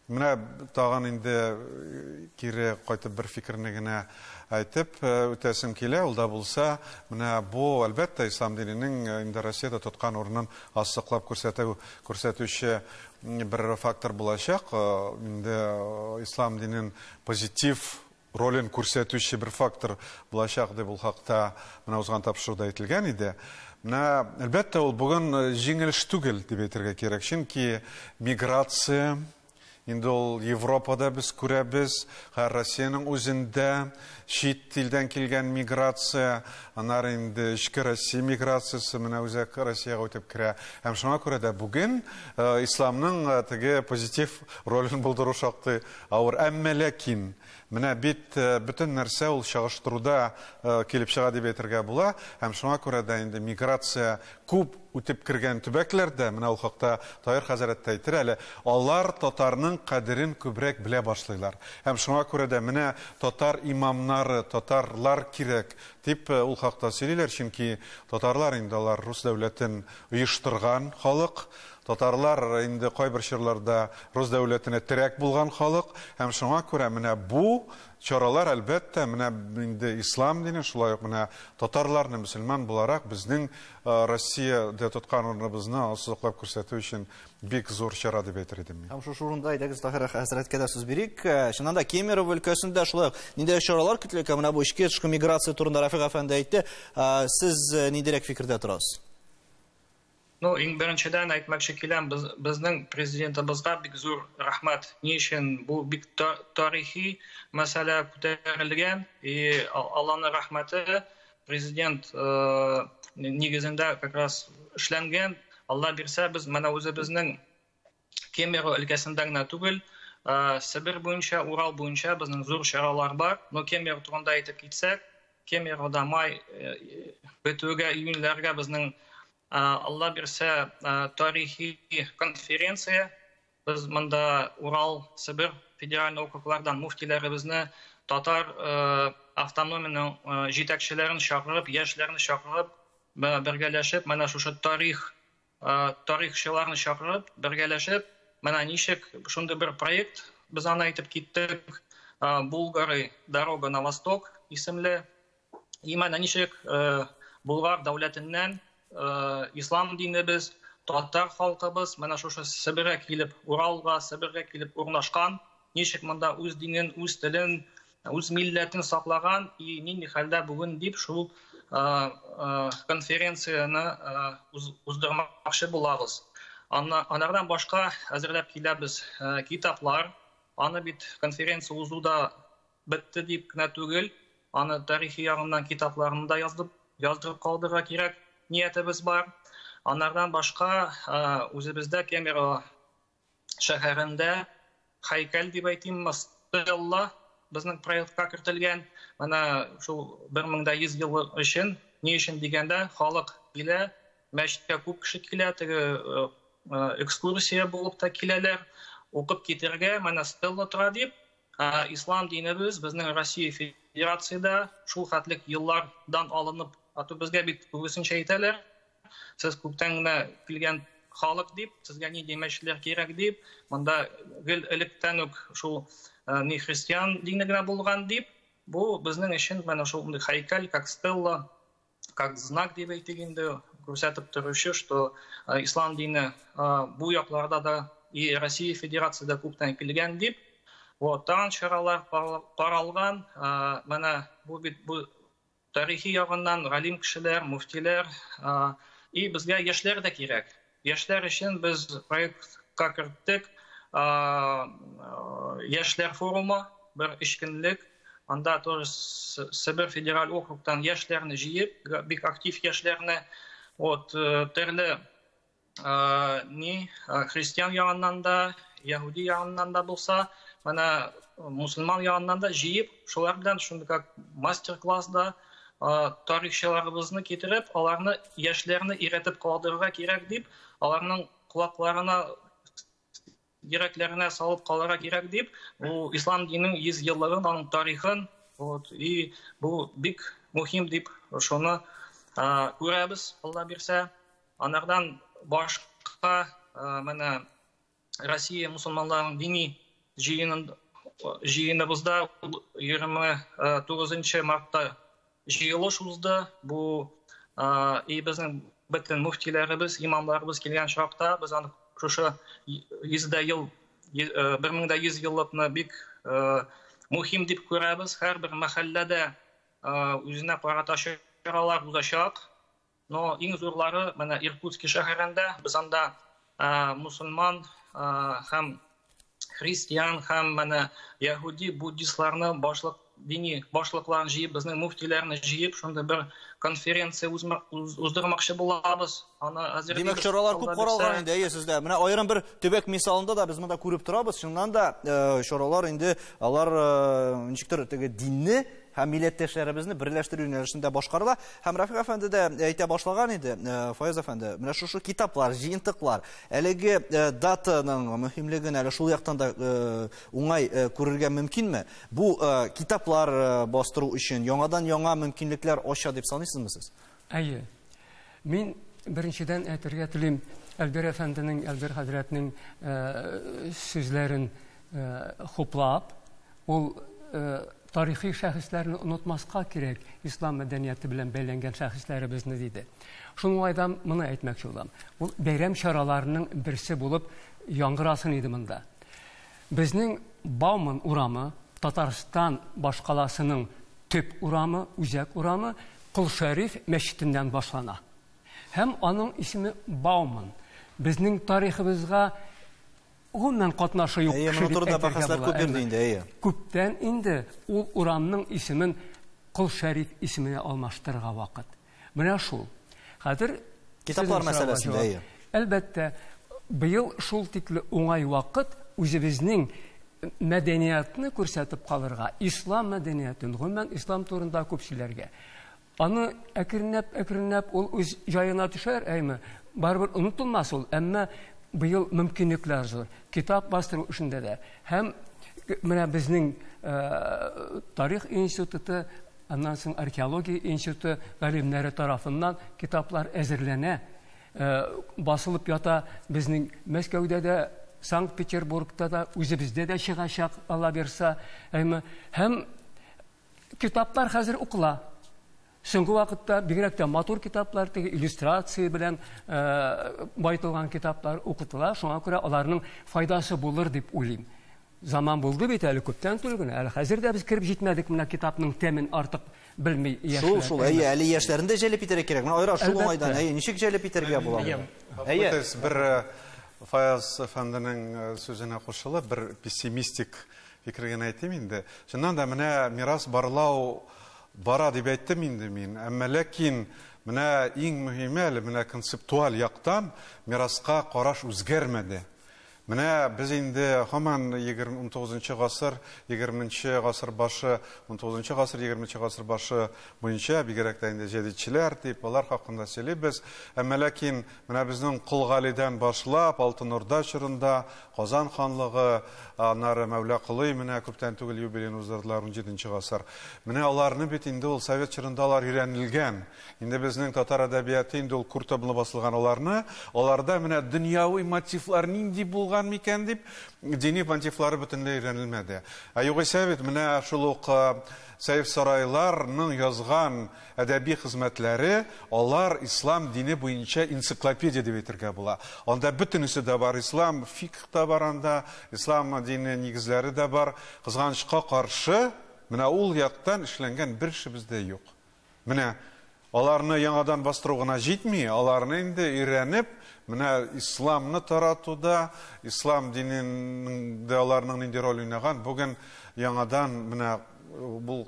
[SPEAKER 2] Менә тагын инде кире кайтып бер фикерне генә әйтеп үтәсем килә. Ул да булса, менә бу әлбәттә ислам диненең инде Россиядә тоткан урынын ассыклап күрсәтүче бер фактор булачак. Инде ислам динен позитив ролен күрсәтүче бер фактор булачак дип ул хакта менә узган тапшыруда әйтелгән иде. Менә әлбәттә ул бүген җиңел эш түгел дип әйтергә кирәк, чөнки миграция инде ул Европада без күрәбез, һәр Россиянең үзендә чит телдән килгән миграция, аннары инде эчке Россия миграциясе менә үзәк Россиягә үтеп керә. Һәм шуңа күрә дә бүген исламның теге позитив ролен булдыру шактый авыр. Әмма ләкин менә бит бөтен нәрсә ул чагыштыруда килеп чыга дип әйтергә була. Һәм шуңа күрә дә инде миграция күп үтеп кергән төбәкләрдә, менә ул хакта Таһир хәзрәт әйтер әле, алар татарның кадерен күбрәк белә башлыйлар. Һәм шуңа күрә дә менә татар имамнары, татарлар кирәк дип ул хакта сөйлиләр, чөнки татарлар инде алар рус дәүләтен оештырган халык. Татарлар инде кайбер чорларда рус дәүләтенә терәк булган халык. Һәм шуңа күрә менә бу чаралар әлбәттә менә инде ислам дине, шулай ук менә татарларны мөселман буларак безнең Россиядә тоткан урыныбызны ассызыклап күрсәтү өчен бик зур чара дип әйтер идем мин.
[SPEAKER 1] Һәм шушы урында әйдәгез Таһир хәзрәткә дә сүз бирик. Чыннан да Кемерово өлкәсендә шулай ниндәй чаралар көтелә? Менә бу эчке тышкы миграция турында Рафик әфәнде әйтте. Сез ниндирәк фикердә торасыз?
[SPEAKER 8] Ну, иң беренчедән әйтмәкче киләм, безнең президентыбызга бик зур рәхмәт. Ни өчен бу бик тарихи мәсьәлә күтәрелгән, и Алланың рәхмәте президент нигезендә как раз эшләнгән. Алла бирсә, без менә үзебезнең Кемерово өлкәсендә генә түгел, Себер буенча, Урал буенча безнең зур чаралар бар. Но Кемерово турында әйтеп китсәк, Кемеровода май бетүгә, июньләргә безнең Алла бирсә тарихи конференция Biz монда Урал, Сибир федераль округлардан муфтиләребезне, татар автономияның җитәкчеләрен чакырып, яшьләрне чакырып, бергәләшеп, менә шушы тарихчыларны чакырып, бергәләшеп, менә ничек шундый бер проект без аны әйтеп киттек, Булгары дорога на восток исемле. И менә ничек Булгар дәүләтеннән ислам динебез, татар халкыбыз менә шушы Сибиргә килеп, Уралга, Сибиргә килеп урнашкан, ничек монда үз динен, үз телен, үз милләтен саклаган и нинди хәлдә бүген дип шул конференцияны уздырмакчы булабыз. Анардан башка әзерләп киләбез китаплар. Аны бит конференция узуда бетте дип кенә түгел, аны тарихи ягыннан китапларны да яздырып калдырырга кирәк ниятебез бар. Анардан башка үзебездә Кемерово шәһәрендә һәйкәл дип әйтимме, стелла безнең проектка кертелгән. Менә шул 1100 ел өчен, ни өчен дигәндә, халык килә, мәчеткә күп кеше килә, теге экскурсия булып та киләләр, укып китәргә, менә стелла тора дип, ислам динебез безнең Россия Федерацияда шул хәтлек еллардан алынып, ату безгә бит күбесенчә әйтәләр. Сез күптән генә килгән халык дип, сезгә ни демәчләр кирәк дип, монда гел электән үк шул ни христиан дине генә булган дип, бу безнең өчен менә шул һәйкәл, как стелла, как знак дип әйтик инде, күрсәтеп торучы, что ислам дине бу якларда да и Россия Федерацияда күптән килгән дип, вот тагын чаралар каралган, менә бу бит бу тарихи ягыннан галим кешеләр, муфтиләр, и безгә яшьләр дә кирәк. Яшьләр өчен без проектка керттек, яшьләр форумы, бер 3 көнлек, анда тоже Сибир федераль округтан яшьләрне җыеп, бик актив яшьләрне, вот төрле христиан ягыннан да, яһуди ягыннан да булса, менә мусульман ягыннан да җыеп, шулар белән шундый как мастер-класста тарихчыларыбызны китереп, аларны яшьләрне өйрәтеп калдырырга кирәк дип, аларның кулакларына, йөрәкләренә салып калырга кирәк дип, бу ислам диненең 100 еллыгын, аның тарихын, вот, и бу бик мөһим дип шуны күрәбез, Алла бирсә. Анардан башка менә Россия мусульманларының дини җыеныбызда 29 мартта җыелыш узды. Бу и безнең бөтен муфтиләребез, имамларыбыз килгән чакта, без аны шушы 1100 еллыкны бик мөһим дип күрәбез. Һәрбер мәхәлләдә үзенә карата чаралар узачак. Но иң зурлары менә Иркутск шәһәрендә, без анда мусульман һәм христиан һәм менә яһуди, буддистларны дини башлыкларын җыеп, безнең муфтиләрне җыеп, шунда бер конференция уздырмакчы булабыз. Аны әзерләп.
[SPEAKER 1] Димәк, чаралар күп каралган инде, сездә. Менә аерым бер төбәк мисалында да без монда күреп торабыз. Шуннан да чаралар инде алар ничектер теге динне һәм милләттәшләребезне берләштерү юнәлешендә башкарыла. Һәм Рафик әфәнде дә әйтә башлаган иде, Фаяз әфәнде, менә шушы китаплар, җыентыклар, әлеге датаның мөһимлеген әле шул яктан да уңай күрергә мөмкинме? Бу китаплар бастыру өчен яңадан яңа мөмкинлекләр ача дип саныйсызмы сез?
[SPEAKER 3] Әйе. Мин беренчедән әйтергә телим, Әлбир әфәнденең, Әлбир хәзрәтнең сүзләрен хуплап, ул тарихи шәхесләрне онытмаска кирәк, ислам мәдәнияте белән бәйләнгән шәхесләребезне диде. Шуңайдан моны әйтмәкче булам. Ул бәйрәм чараларының берсе булып яңгырасын иде монда. Безнең Бауман урамы, Татарстан башкаласының төп урамы, үзәк урамы Кол-Шәриф мәчетеннән башлана. Һәм аның исеме Бауман. Безнең тарихыбызга гомумән катнашы юк. Күптән инде ул урамның исемен Кол-Шәриф исеменә алмаштырырга вакыт. Менә шул. Хәзер
[SPEAKER 1] китаплар мәсьәләсендә.
[SPEAKER 3] Әлбәттә, быел шул тикле уңай вакыт үзебезнең мәдәниятны күрсәтеп калырга, ислам мәдәниятен, гомумән ислам турында күпчеләргә. Аны әкренләп ул үз җаена төшәр, әйме, барыбер онытылмас ул, әмма быел мөмкинлекләр зур. Китап бастыру эшендә дә. Һәм менә безнең тарих институты, аннан соң археология институты галимнәре тарафыннан китаплар әзерләнә, басылып ята. Безнең Мәскәүдә дә, Санкт-Петербургта да, үзебездә дә чыгачак, Алла бирсә. Һәм китаплар хәзер укыла. Соңгы вакытта бигрәк тә матур китаплар, иллюстрация белән байтылган китаплар укытыла. Шуңа күрә аларның файдасы булыр дип уйлыйм. Zaman buldu bit әле күптән түгел генә. Әле хәзер дә без киреп җитмәдек менә китапның тәмен артык белми яшьләр.
[SPEAKER 1] Шул, әле яшьләрендә җәлеп итәргә кирәк. Менә айрат шул уңайдан, ничек җәлеп итәргә була?
[SPEAKER 2] Бер Фаяз әфәнденең сүзенә кушылып, бер пессимистик фикерен әйтим инде. Шуннан да менә мирас барлау бара дип әйттем инде мин. Әмма ләкин менә иң мөһиме әле менә концептуаль яктан мираска караш үзгәрмәде. Менә без инде һаман 19-нчы гасыр, 20-нчы гасыр башы, 19-нчы гасыр, 20-нчы гасыр башы буенча бигрәк тә инде җәдитчеләр дип алар хакында сөйлибез. Әмма ләкин менә безнең Кулгалидан башлап, Алтын Урда чорында, Казан ханлыгы, аннары Мәүлә Кылый менә күптән түгел юбилейны уздырдылар 17-нчы гасыр. Менә аларны бит инде ул Совет чорында алар өйрәнелгән. Инде безнең татар әдәбияты инде ул күртәбле басылган аларда менә дөньяви мотивлар нинди булган микән дип дини мотивлары бөтенләй өйрәнелмәде. Югыйсә бит менә шул ук Сәйф Сарайларның язган әдәби хезмәтләре, алар ислам дине буенча энциклопедия дип әйтергә була. Анда бөтенесе дә бар, ислам фикх та бар анда, ислам дине нигезләре дә бар. Кызганычка каршы, менә ул яктан эшләнгән бер эше бездә юк. Менә аларны яңадан бастыру гына җитми, аларны инде өйрәнеп, менә исламны таратуда, ислам динендә аларның нинди роль уйнаган, бүген яңадан менә бул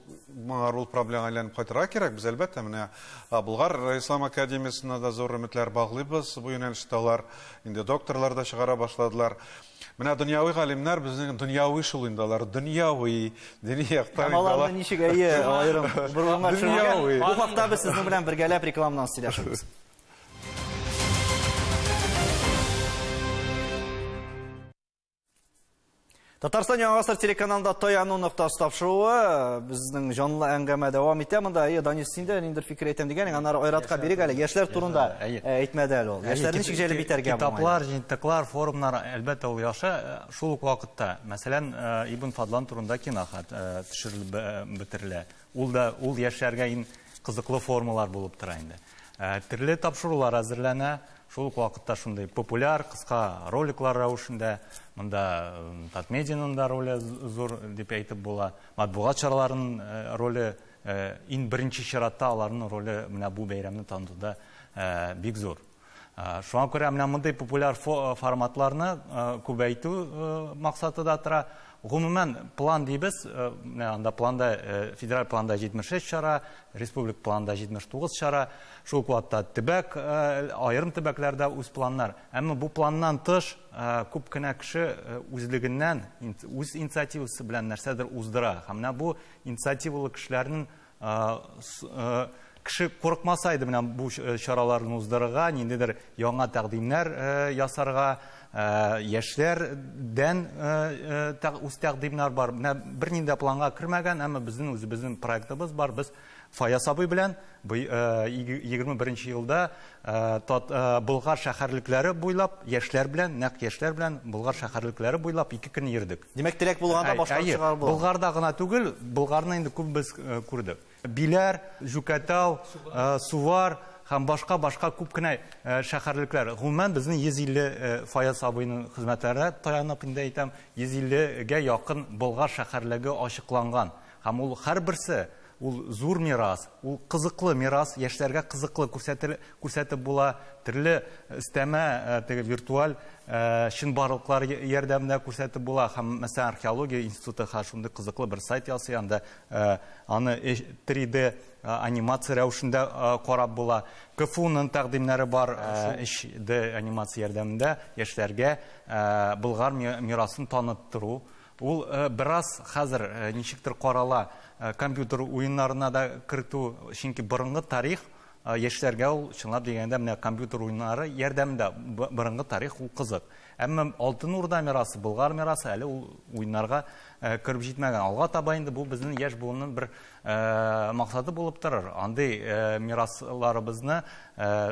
[SPEAKER 2] проблема әйләнеп кайтырга кирәк. Без әлбәттә менә Болгар Ислам академиясына да зур өметләр баглыйбыз. Бу юнәлештә алар инде докторлар да чыгара башладылар. Менә дөньяви галимнәр безнең дөньяви шул инде алар, дөньяви, дини яктан
[SPEAKER 1] алар ничек аерым бурганга чыгар. Бу хакта без сезнең белән бергәләп рекламадан сөйләшәбез. Татарстан Яңа Гасыр телеканалында Таяну ноктасы тапшыруы безнең җанлы әңгәмә дәвам итә. Монда Данис синдә ниндер фикер әйтәм дигән, аннары Айратка бирик әле. Яшьләр турында әйтмәде әле ул. Яшьләр ничек җәлеп итәргә булмый?
[SPEAKER 5] Китаплар, җентеклар, форумнар әлбәттә ул яхшы. Шул ук вакытта, мәсәлән, Ибн Фадлан турында кинохат төшерелеп бетерелә. Ул яшьләргә иң кызыклы формалар булып тора инде. Төрле тапшырулар әзерләнә. Шул ук вакытта шундай популяр, кыска роликлар рәвешендә, монда Татмедианың да роле зур дип әйтеп була. Матбугат чараларының роле иң беренче чиратта аларның роле менә бу бәйрәмне танытуда бик зур. Шуңа күрә менә мондай популяр форматларны күбәйтү максаты да тора. Гомумән план дибез, анда планда федераль планда 76 чара, республик планда 79 чара, шул вакытта төбәк, айрым төбәкләрдә үз планнар. Әмма бу планнан тыш күп кенә кеше үзлегеннән, үз инициативасы белән нәрсәдер уздыра. Һәм менә бу инициативалы кешеләрнең кеше курыкмасайды менә бу чараларны уздырырга, ниндидер яңа тәкъдимнәр ясарга, яшьләрдән үз тәкъдимнәр бар. Бернинди планга кирмәгән, әмма безнең проектыбыз бар. Без Фаяз абый белән 21 елда Болгар шәһәрлекләре буйлап, яшьләр белән, нәкъ яшьләр белән Болгар шәһәрлекләре буйлап 2 көн йөрдек.
[SPEAKER 1] Димәк, теләк булганда башка чыгар бу.
[SPEAKER 5] Болгарда гына түгел, Болгарны инде күп без күрдек. Биләр, Жукатау, Сувар һәм башка күп кенә шәһәрлекләр. Гомумән безнең 150 Фаяз абыйның хезмәтләре таянып инде әйтәм, 150гә якын Болгар шәһәрлеге ачыкланган. Һәм ул һәрберсе ул зур мирас, ул кызыклы мирас, яшьләргә кызыклы күрсәтеп була, төрле истәмә виртуаль чынбарлыклар ярдәмендә күрсәтеп була. Һәм мәсәлән археология институты шундый кызыклы бер сайт ясый, анда аны 3D анимация рәвешендә карап була. КФУның тәкъдимнәре бар 3D анимация ярдәмендә яшьләргә Болгар мирасын таныттыру. Ул бераз хәзер ничектер карала, компьютер уеннарына да кертү, чөнки борынгы тарих яшьләргә ул чынлап дигәндә менә компьютер уеннары ярдәмендә борынгы тарих ул кызык. Әмма Алтын Урда мирасы, Болгар мирасы әле ул уеннарга кіріп җитмәгән. Алга таба инде бу безнең яшь буынның бер максаты булып торыр. Андый мирасларыбызны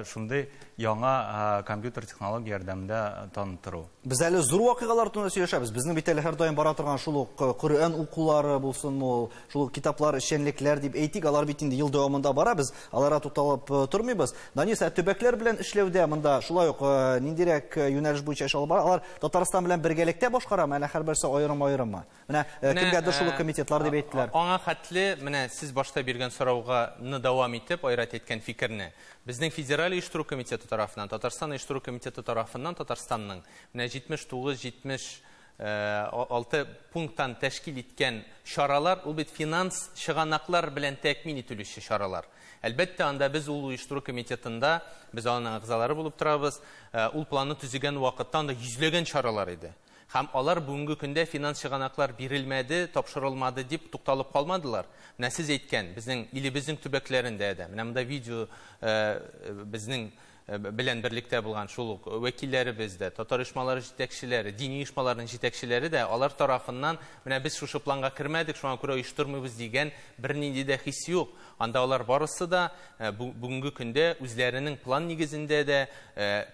[SPEAKER 5] шундый яңа компьютер технология ярдәмендә таныттыру.
[SPEAKER 1] Без әле зур вакыйгалар турында сөйләшәбез. Безнең бит әле һәр даим бара торган шул ук Коръән укулары булсын, ул шул китаплар, эшчәнлекләр дип әйтик, алар бит инде ел дәвамында бара, без аларга туталып тормыйбыз. Данис, төбәкләр белән эшләүдә монда шулай ук ниндирәк юнәлеш буенча эш алып бара? Алар Татарстан белән бергәлектә башкарамы, әле һәрберсе аерым-аерыммы? Менә кемгәдер шул комитетлар дип әйттеләр.
[SPEAKER 4] Аңа хәтле, менә сез башта биргән сорауга дәвам итеп айрат әйткән фикерне. Безнең федераль оештыру комитеты тарафыннан, Татарстан оештыру комитеты тарафыннан Татарстанның менә 79-76 пункттан тәшкил иткән чаралар, ул бит финанс чыганаклар белән тәэмин ителүче чаралар. Әлбәттә, анда без ул оештыру комитетында, без аның агзалары булып торабыз, ул планны төзегән вакытта анда йөзләгән чаралар иде. Һәм алар бүгенге көндә финанс чыганаклар бирелмәде, тапшырылмады дип тукталып калмадылар. Менә сез әйткән, безнең илебезнең төбәкләрендә дә, менә монда видео безнең белән берлектә булган шул ук вәкилләребез дә, татар оешмалары җитәкчеләре, дини оешмаларның җитәкчеләре дә алар тарафыннан менә без шушы планга кермәдек, шуңа күрә оештырмыйбыз дигән бернинди дә хис юк. Анда алар барысы да бүгенге көндә үзләренең план нигезендә дә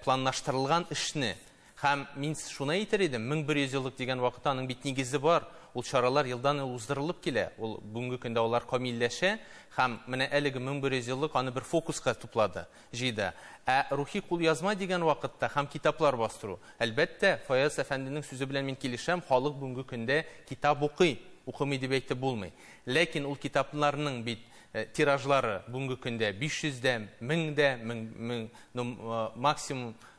[SPEAKER 4] планлаштырылган эшне. Һәм мин шуны әйтер идем, 1100 еллык дигән вакытта аның бит нигезе бар. Ул чаралар елдан уздырылып килә. Ул бүгенге көндә алар камилләшә һәм менә әлеге 1100 еллык аны бер фокуска туплады, җыйды. Рухи кулъязма дигән вакытта һәм китаплар бастыру. Әлбәттә, Фаяз әфәнденең сүзе белән мин килешәм, халык бүгенге көндә китап укымый дип әйтеп булмый. Ләкин ул китапларның бит тиражлары бүгенге көндә 500-дән, 1000-дән,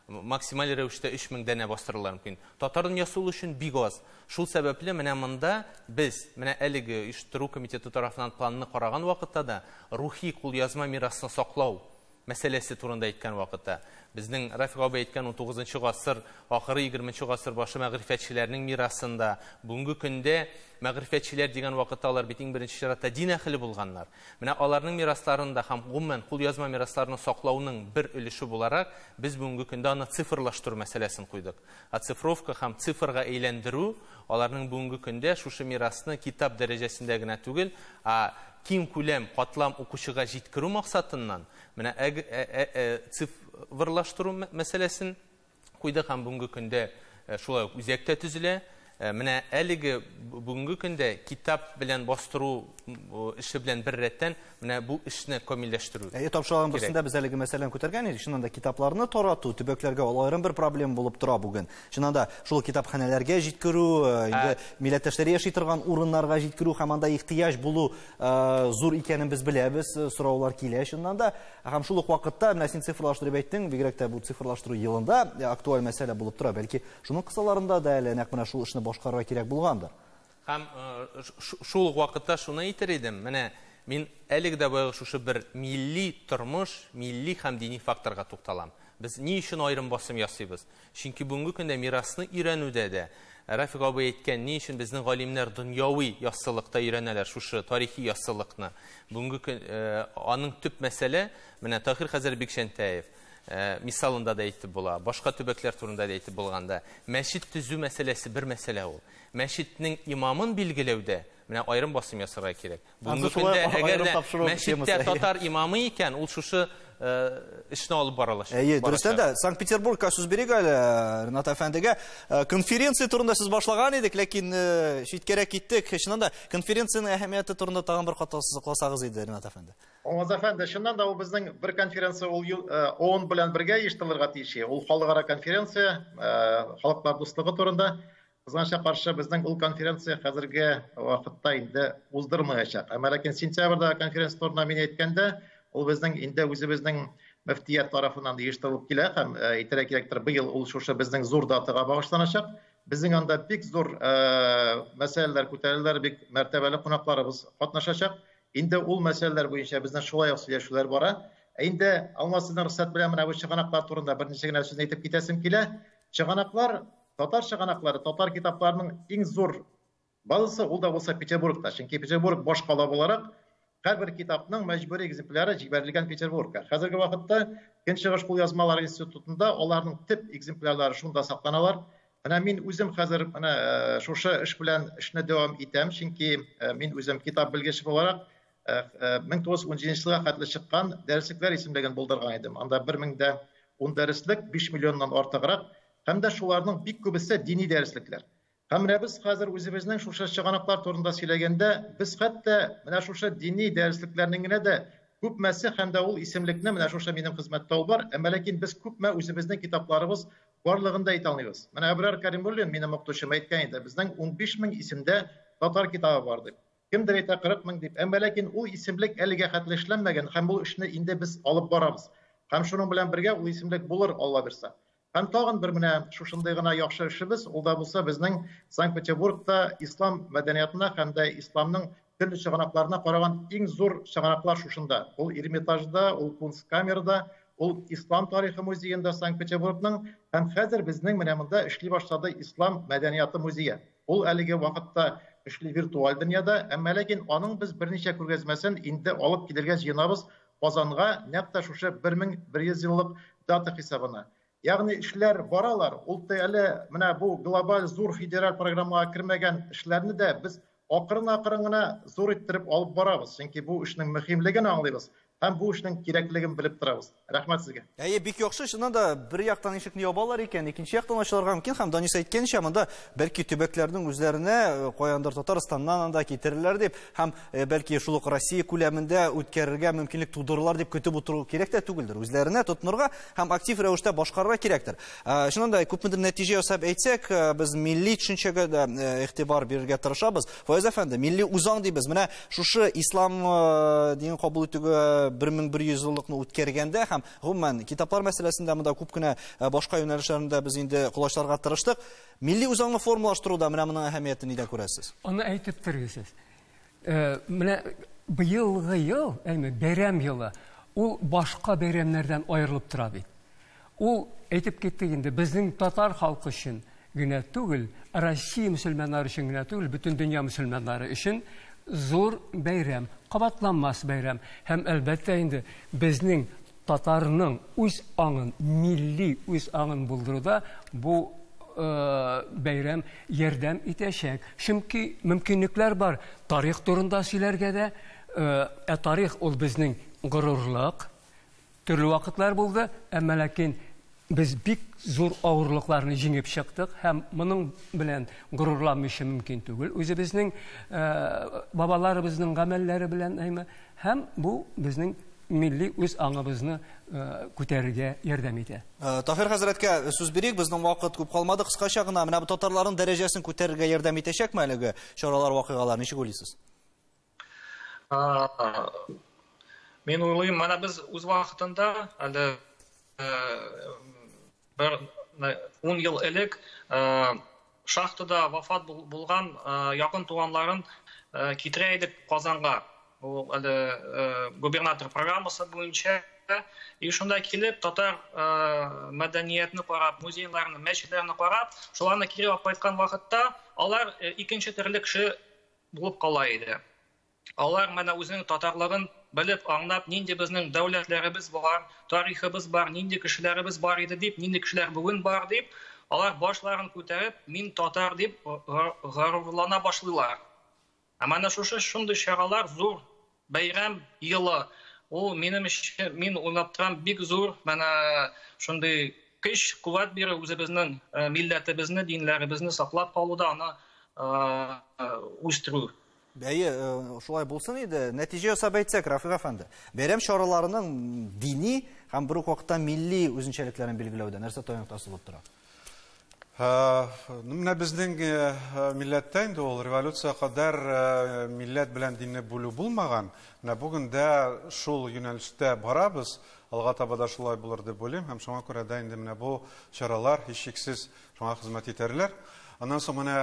[SPEAKER 4] максималь рәвештә 3000 дәнә бастырылыр мөмкин. Татар дөньясы ул өчен бик аз. Шул сәбәпле менә монда без, менә әлеге оештыру комитеты тарафыннан планны караган вакытта да рухи кулъязма мирасын саклау мәсьәләсе турында әйткән вакытта безнең Рафик абый әйткән 19-нчы гасыр, ахыры 20-нчы гасыр башы мәгърифәтчеләрнең мирасында бүгенге көндә мәгърифәтчеләр дигән вакытта алар бит иң беренче чиратта дин әһле булганнар. Менә аларның мирасларында һәм гомумән кулъязма мирасларын саклауның бер өлеше буларак без бүгенге көндә аны цифрлаштыру мәсьәләсен куйдык. Цифровка һәм цифрга әйләндерү аларның бүгенге көндә шушы мирасны китап дәрәҗәсендә генә түгел, киң күләм катлам укучыга җиткерү максатыннан менә цифрлаштыру мәсьәләсен куйдык һәм бүгенге көндә шулай үзәктә төзелә. Менә әлеге бүгенге көндә китап белән бастыру эше белән бер рәттән менә бу эшне камилләштерү.
[SPEAKER 1] Тапшырылган берсендә без әлеге мәсьәләне күтәргән идек. Шуннан да китапларны тарату төбәкләргә аерым бер проблема булып тора бүген. Шуннан да шул китапханәләргә җиткерү, инде милләттәшләр яши торган урыннарга җиткерү һәм анда ихтыяҗ булу зур икәнен без беләбез, сораулар килә. Шуннан да һәм шул ук вакытта менә син цифрлаштырып әйттең, бигрәк тә бу цифрлаштыру елында актуаль мәсьәлә булып тора. Бәлки шуның кысаларында да әле нәкъ менә шул эшне башкарырга кирәк булгандыр.
[SPEAKER 4] Һәм шул вакытта шуны әйтер идем, менә мин әлеге дә бая шушы бер милли тормыш, милли һәм дини факторга тукталам. Без ни өчен аерым басым ясыйбыз? Чөнки бүгенге көндә мирасны өйрәнүдә дә Рафик абый әйткән, ни өчен безнең галимнәр дөньяви яссылыкта өйрәнәләр шушы тарихи яссылыкны. Бүгенге аның төп мәсьәле менә Таһир хәзер Бикшәнтәев мисалында да әйтеп була, башка төбәкләр турында да әйтеп булганда, мәчет төзү мәсьәләсе бер мәсьәлә ул. Мәчетнең имамын билгеләүдә менә аерым басым ясарга кирәк. Бүгенге көндә әгәр мәчеттә татар имамы икән, ул шушы эшне алып баралар.
[SPEAKER 1] Дөрестән дә Санкт-Петербургка сүз бирик әле Ринат әфәндегә. Конференция турында сүз башлаган идек, ләкин читкәрәк киттек. Шуннан да конференцияның әһәмияте турында тагын бер ката сызыкласагыз иде, Ринат әфәнде.
[SPEAKER 7] Оңаз әфәнде, шуннан да ул безнең бер конференция ул ООН белән бергә оештырылырга тиеш. Ул халыкара конференция, халыклар дуслыгы турында. Кызганычка каршы безнең ул конференция хәзерге вакытта инде уздырмаячак. Ләкин сентябрьдә конференция турында мин әйткәндә, ул безнең инде үзебезнең мөфтият тарафыннан оештырылып килә һәм әйтергә кирәктер, быел ул шушы безнең зур датага багышланачак. Безнең анда бик зур мәсьәләләр күтәреләр, бик мәртәбәле кунакларыбыз катнашачак. Инде ул мәсьәләләр буенча безнең шулай ук сөйләшүләр бара. Инде алмасының рөхсәт белән менә бу чыганаклар турында берничә генә сүз әйтеп китәсем килә. Чыганаклар, татар чыганаклары, татар китапларының иң зур базасы ул да булса Петербургта. Чөнки Петербург баш кала буларак һәрбер китапның мәҗбүри экземпляры җибәрелгән Петербургка. Хәзерге вакытта Көнчыгыш кулъязмалар институтында аларның тип экземплярлары шунда сакланалар. Менә мин үзем хәзер шушы эш белән эшне дәвам итәм, чөнки мин үзем китап белгече буларак 1917 елга хәтле чыккан дәреслектәр исемлеген булдырган идем. Анда 1010 дәреслек 5 миллионнан артыграк, һәм дә шуларның бик күбесе дини дәреслекләр. Һәм без хәзер үзебезнең шушы чыганаклар турында сөйләгәндә, без хәтта менә шушы дини дәреслекләрнең генә дә күпмәсе һәм дә ул исемлекне менә шушы минем хезмәттә ул бар, әмма ләкин без күпмә үзебезнең китапларыбыз барлыгында әйтә алмыйбыз. Менә Әбрар Кәримуллин минем укытучым әйткән иде, безнең 15 мең исемдә татар китабы бар дип. Кемдер әйтә 40 мең дип. Әмма ләкин ул исемлек әлегә хәтле эшләнмәгән һәм бу эшне инде без алып барабыз. Һәм шуның белән бергә ул исемлек булыр, Алла бирсә. Һәм тагын бер менә шушындай гына яхшы эшебез, ул да булса безнең Санкт-Петербургта ислам мәдәниятына һәм дә исламның төрле чыганакларына караган иң зур чыганаклар шушында. Ул Эрмитажда, ул Кунсткамерда, ул Ислам тарихы музеенда Санкт-Петербургның һәм хәзер безнең менә монда эшли башлады Ислам мәдәнияты музее. Ул әлеге вакытта эшли виртуаль дөньяда, әмма ләкин аның без берничә күргәзмәсен инде алып килергә җыенабыз Казанга, нәкъ шушы 1100 еллык дата хисабына. Ягъни эшләр баралар. Ул әле менә бу глобаль зур федераль программага кермәгән эшләрне дә без акрын-акрын гына зур иттереп алып барабыз. Чөнки бу эшнең мөһимлеген аңлыйбыз. Һәм бу эшнең кирәклеген белеп торабыз. Рәхмәт сезгә.
[SPEAKER 1] Бик яхшы, шуннан да бер яктан ишекне ябалар икән, икенче яктан ачылырга мөмкин. Һәм Данис әйткәнчә, монда бәлки төбәкләрнең үзләренә каяндыр Татарстаннан анда китерерләр дип, һәм бәлки шул ук Россия күләмендә үткәрергә мөмкинлек тудырырлар дип көтеп утыру кирәк тә түгелдер. Үзләренә тотынырга һәм актив рәвештә башкарырга кирәктер. Шуннан да күпмедер нәтиҗә ясап әйтсәк, без милли төшенчәгә дә игътибар бирергә тырышабыз. Фаяз әфәнде, милли үзаң дибез. Менә шушы ислам динен кабул итүгә 1100 еллыкны үткәргәндә һәм гомумән китаплар мәсьәләсендә монда күп кенә башка юнәлешләрендә без инде кулашларга тырыштык. Милли үзаңны формалаштыруда менә моның әһәмиятен нидә күрәсез?
[SPEAKER 3] Аны әйтеп торыгыз. Менә быелгы ел, бәйрәм елы, ул башка бәйрәмнәрдән аерылып тора бит. Ул әйтеп киттек инде, безнең татар халкы өчен генә түгел, Россия мөселманнары өчен генә түгел, бөтен дөнья мөселманнары өчен зур бәйрәм, кабатланмас бәйрәм. Һәм әлбәттә инде безнең татарның үз аңын, милли үз аңын булдыруда бу бәйрәм ярдәм итәчәк. Чөнки мөмкинлекләр бар. Тарих турында сөйләргә дә, тарих ул безнең горурлык. Төрле вакытлар булды, әмма ләкин без бик зур авырлыкларны җиңеп чыктык һәм моның белән горурланмыйча мөмкин түгел. Үзебезнең бабаларыбызның гамәлләре белән һәм бу безнең милли үз аңыбызны күтәрергә ярдәм итә.
[SPEAKER 1] Таһир хәзрәткә сүз бирик, безнең вакыт күп калмады, кыскача гына менә бу татарларның дәрәҗәсен күтәрергә ярдәм итәчәкме әлеге чаралар, вакыйгалар, ничек уйлыйсыз?
[SPEAKER 8] Мен уйлыйм, менә без үз вакытында әле 10 ел элек шахтада вафат булган якын туганларын китерә идек Казанга. Ул губернатор программасы буенча и шунда килеп татар мәдәниятне карап, музейларны, мәчетләрне карап, шуларны кире алып кайткан вакытта алар икенче төрле кеше булып кала иде. Алар менә үзенең татарлыгын белеп, аңлап, нинди безнең дәүләтләребез бар, тарихыбыз бар, нинди кешеләребез бар иде дип, нинди кешеләр бүген бар дип, алар башларын күтәреп, мин татар дип горурлана башлыйлар. Менә шундый чаралар зур бәйрәм елы. Ул минем өчен, мин уйлап торам, бик зур менә шундый көч, куәт бирә үзебезнең милләтебезне, динләребезне саклап калуда, аны үстерү.
[SPEAKER 1] Шулай булсын иде. Нәтиҗә ясап әйтсәк, Рафик әфәнде, бәйрәм чараларының дини һәм бер үк вакытта милли үзенчәлекләрен билгеләүдә нәрсә таянып тора?
[SPEAKER 2] Менә безнең милләттә инде ул революция кадәр милләт белән динне бүлү булмаган. Менә бүген дә шул юнәлештә барабыз. Алга таба да шулай булыр дип уйлыйм. Һәм шуңа күрә дә инде менә бу чаралар һичшиксез шуңа хезмәт итәрләр. Аннан соң менә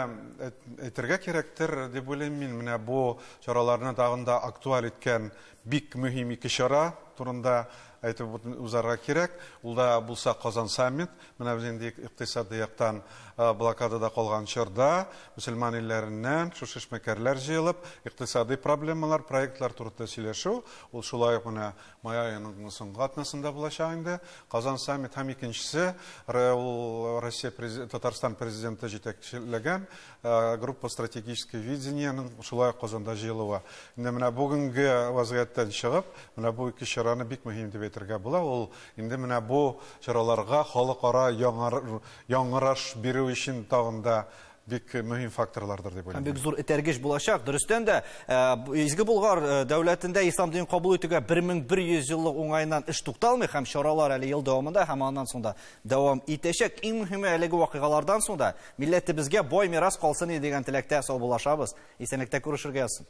[SPEAKER 2] әйтергә кирәктер дип уйлыйм мин, менә бу чараларны тагын да актуаль иткән бик мөһим ике чара турында әйтеп узарга кирәк. Ул да булса Казан саммит. Менә без инде икътисади яктан блокадада калган чорда мөселман илләреннән шушы эшмәкәрләр җыелып, икътисади проблемалар, проектлар турында сөйләшү. Ул шулай ук менә май аеның соңгы атнасында булачак инде. Казан саммит һәм икенчесе ул Россия Татарстан президенты җитәкчелегән группа стратегическое видениеның шулай ук Казанда җыелуы. Инде менә бүгенге вазгыяттан чыгып, менә бу ике чараны бик мөһим дип әйтергә була. Ул инде менә бу чараларга халыкара яңгыраш бирү өчен тагында бик мөһим факторлардыр дип уйлыйм.
[SPEAKER 1] Бик зур этәргеч булачак. Дөрестән дә Изге Болгар дәүләтендә ислам динен кабул итүгә 1100 еллык уңайнан эш тукталмый һәм чаралар әле ел дәвамында һәм аннан соң да дәвам итәчәк. Иң мөһиме әлеге вакыйгалардан соң да милләтебезгә бай мирас калсын дигән теләктә сау булашабыз. Исәнлектә күрешергә язсын.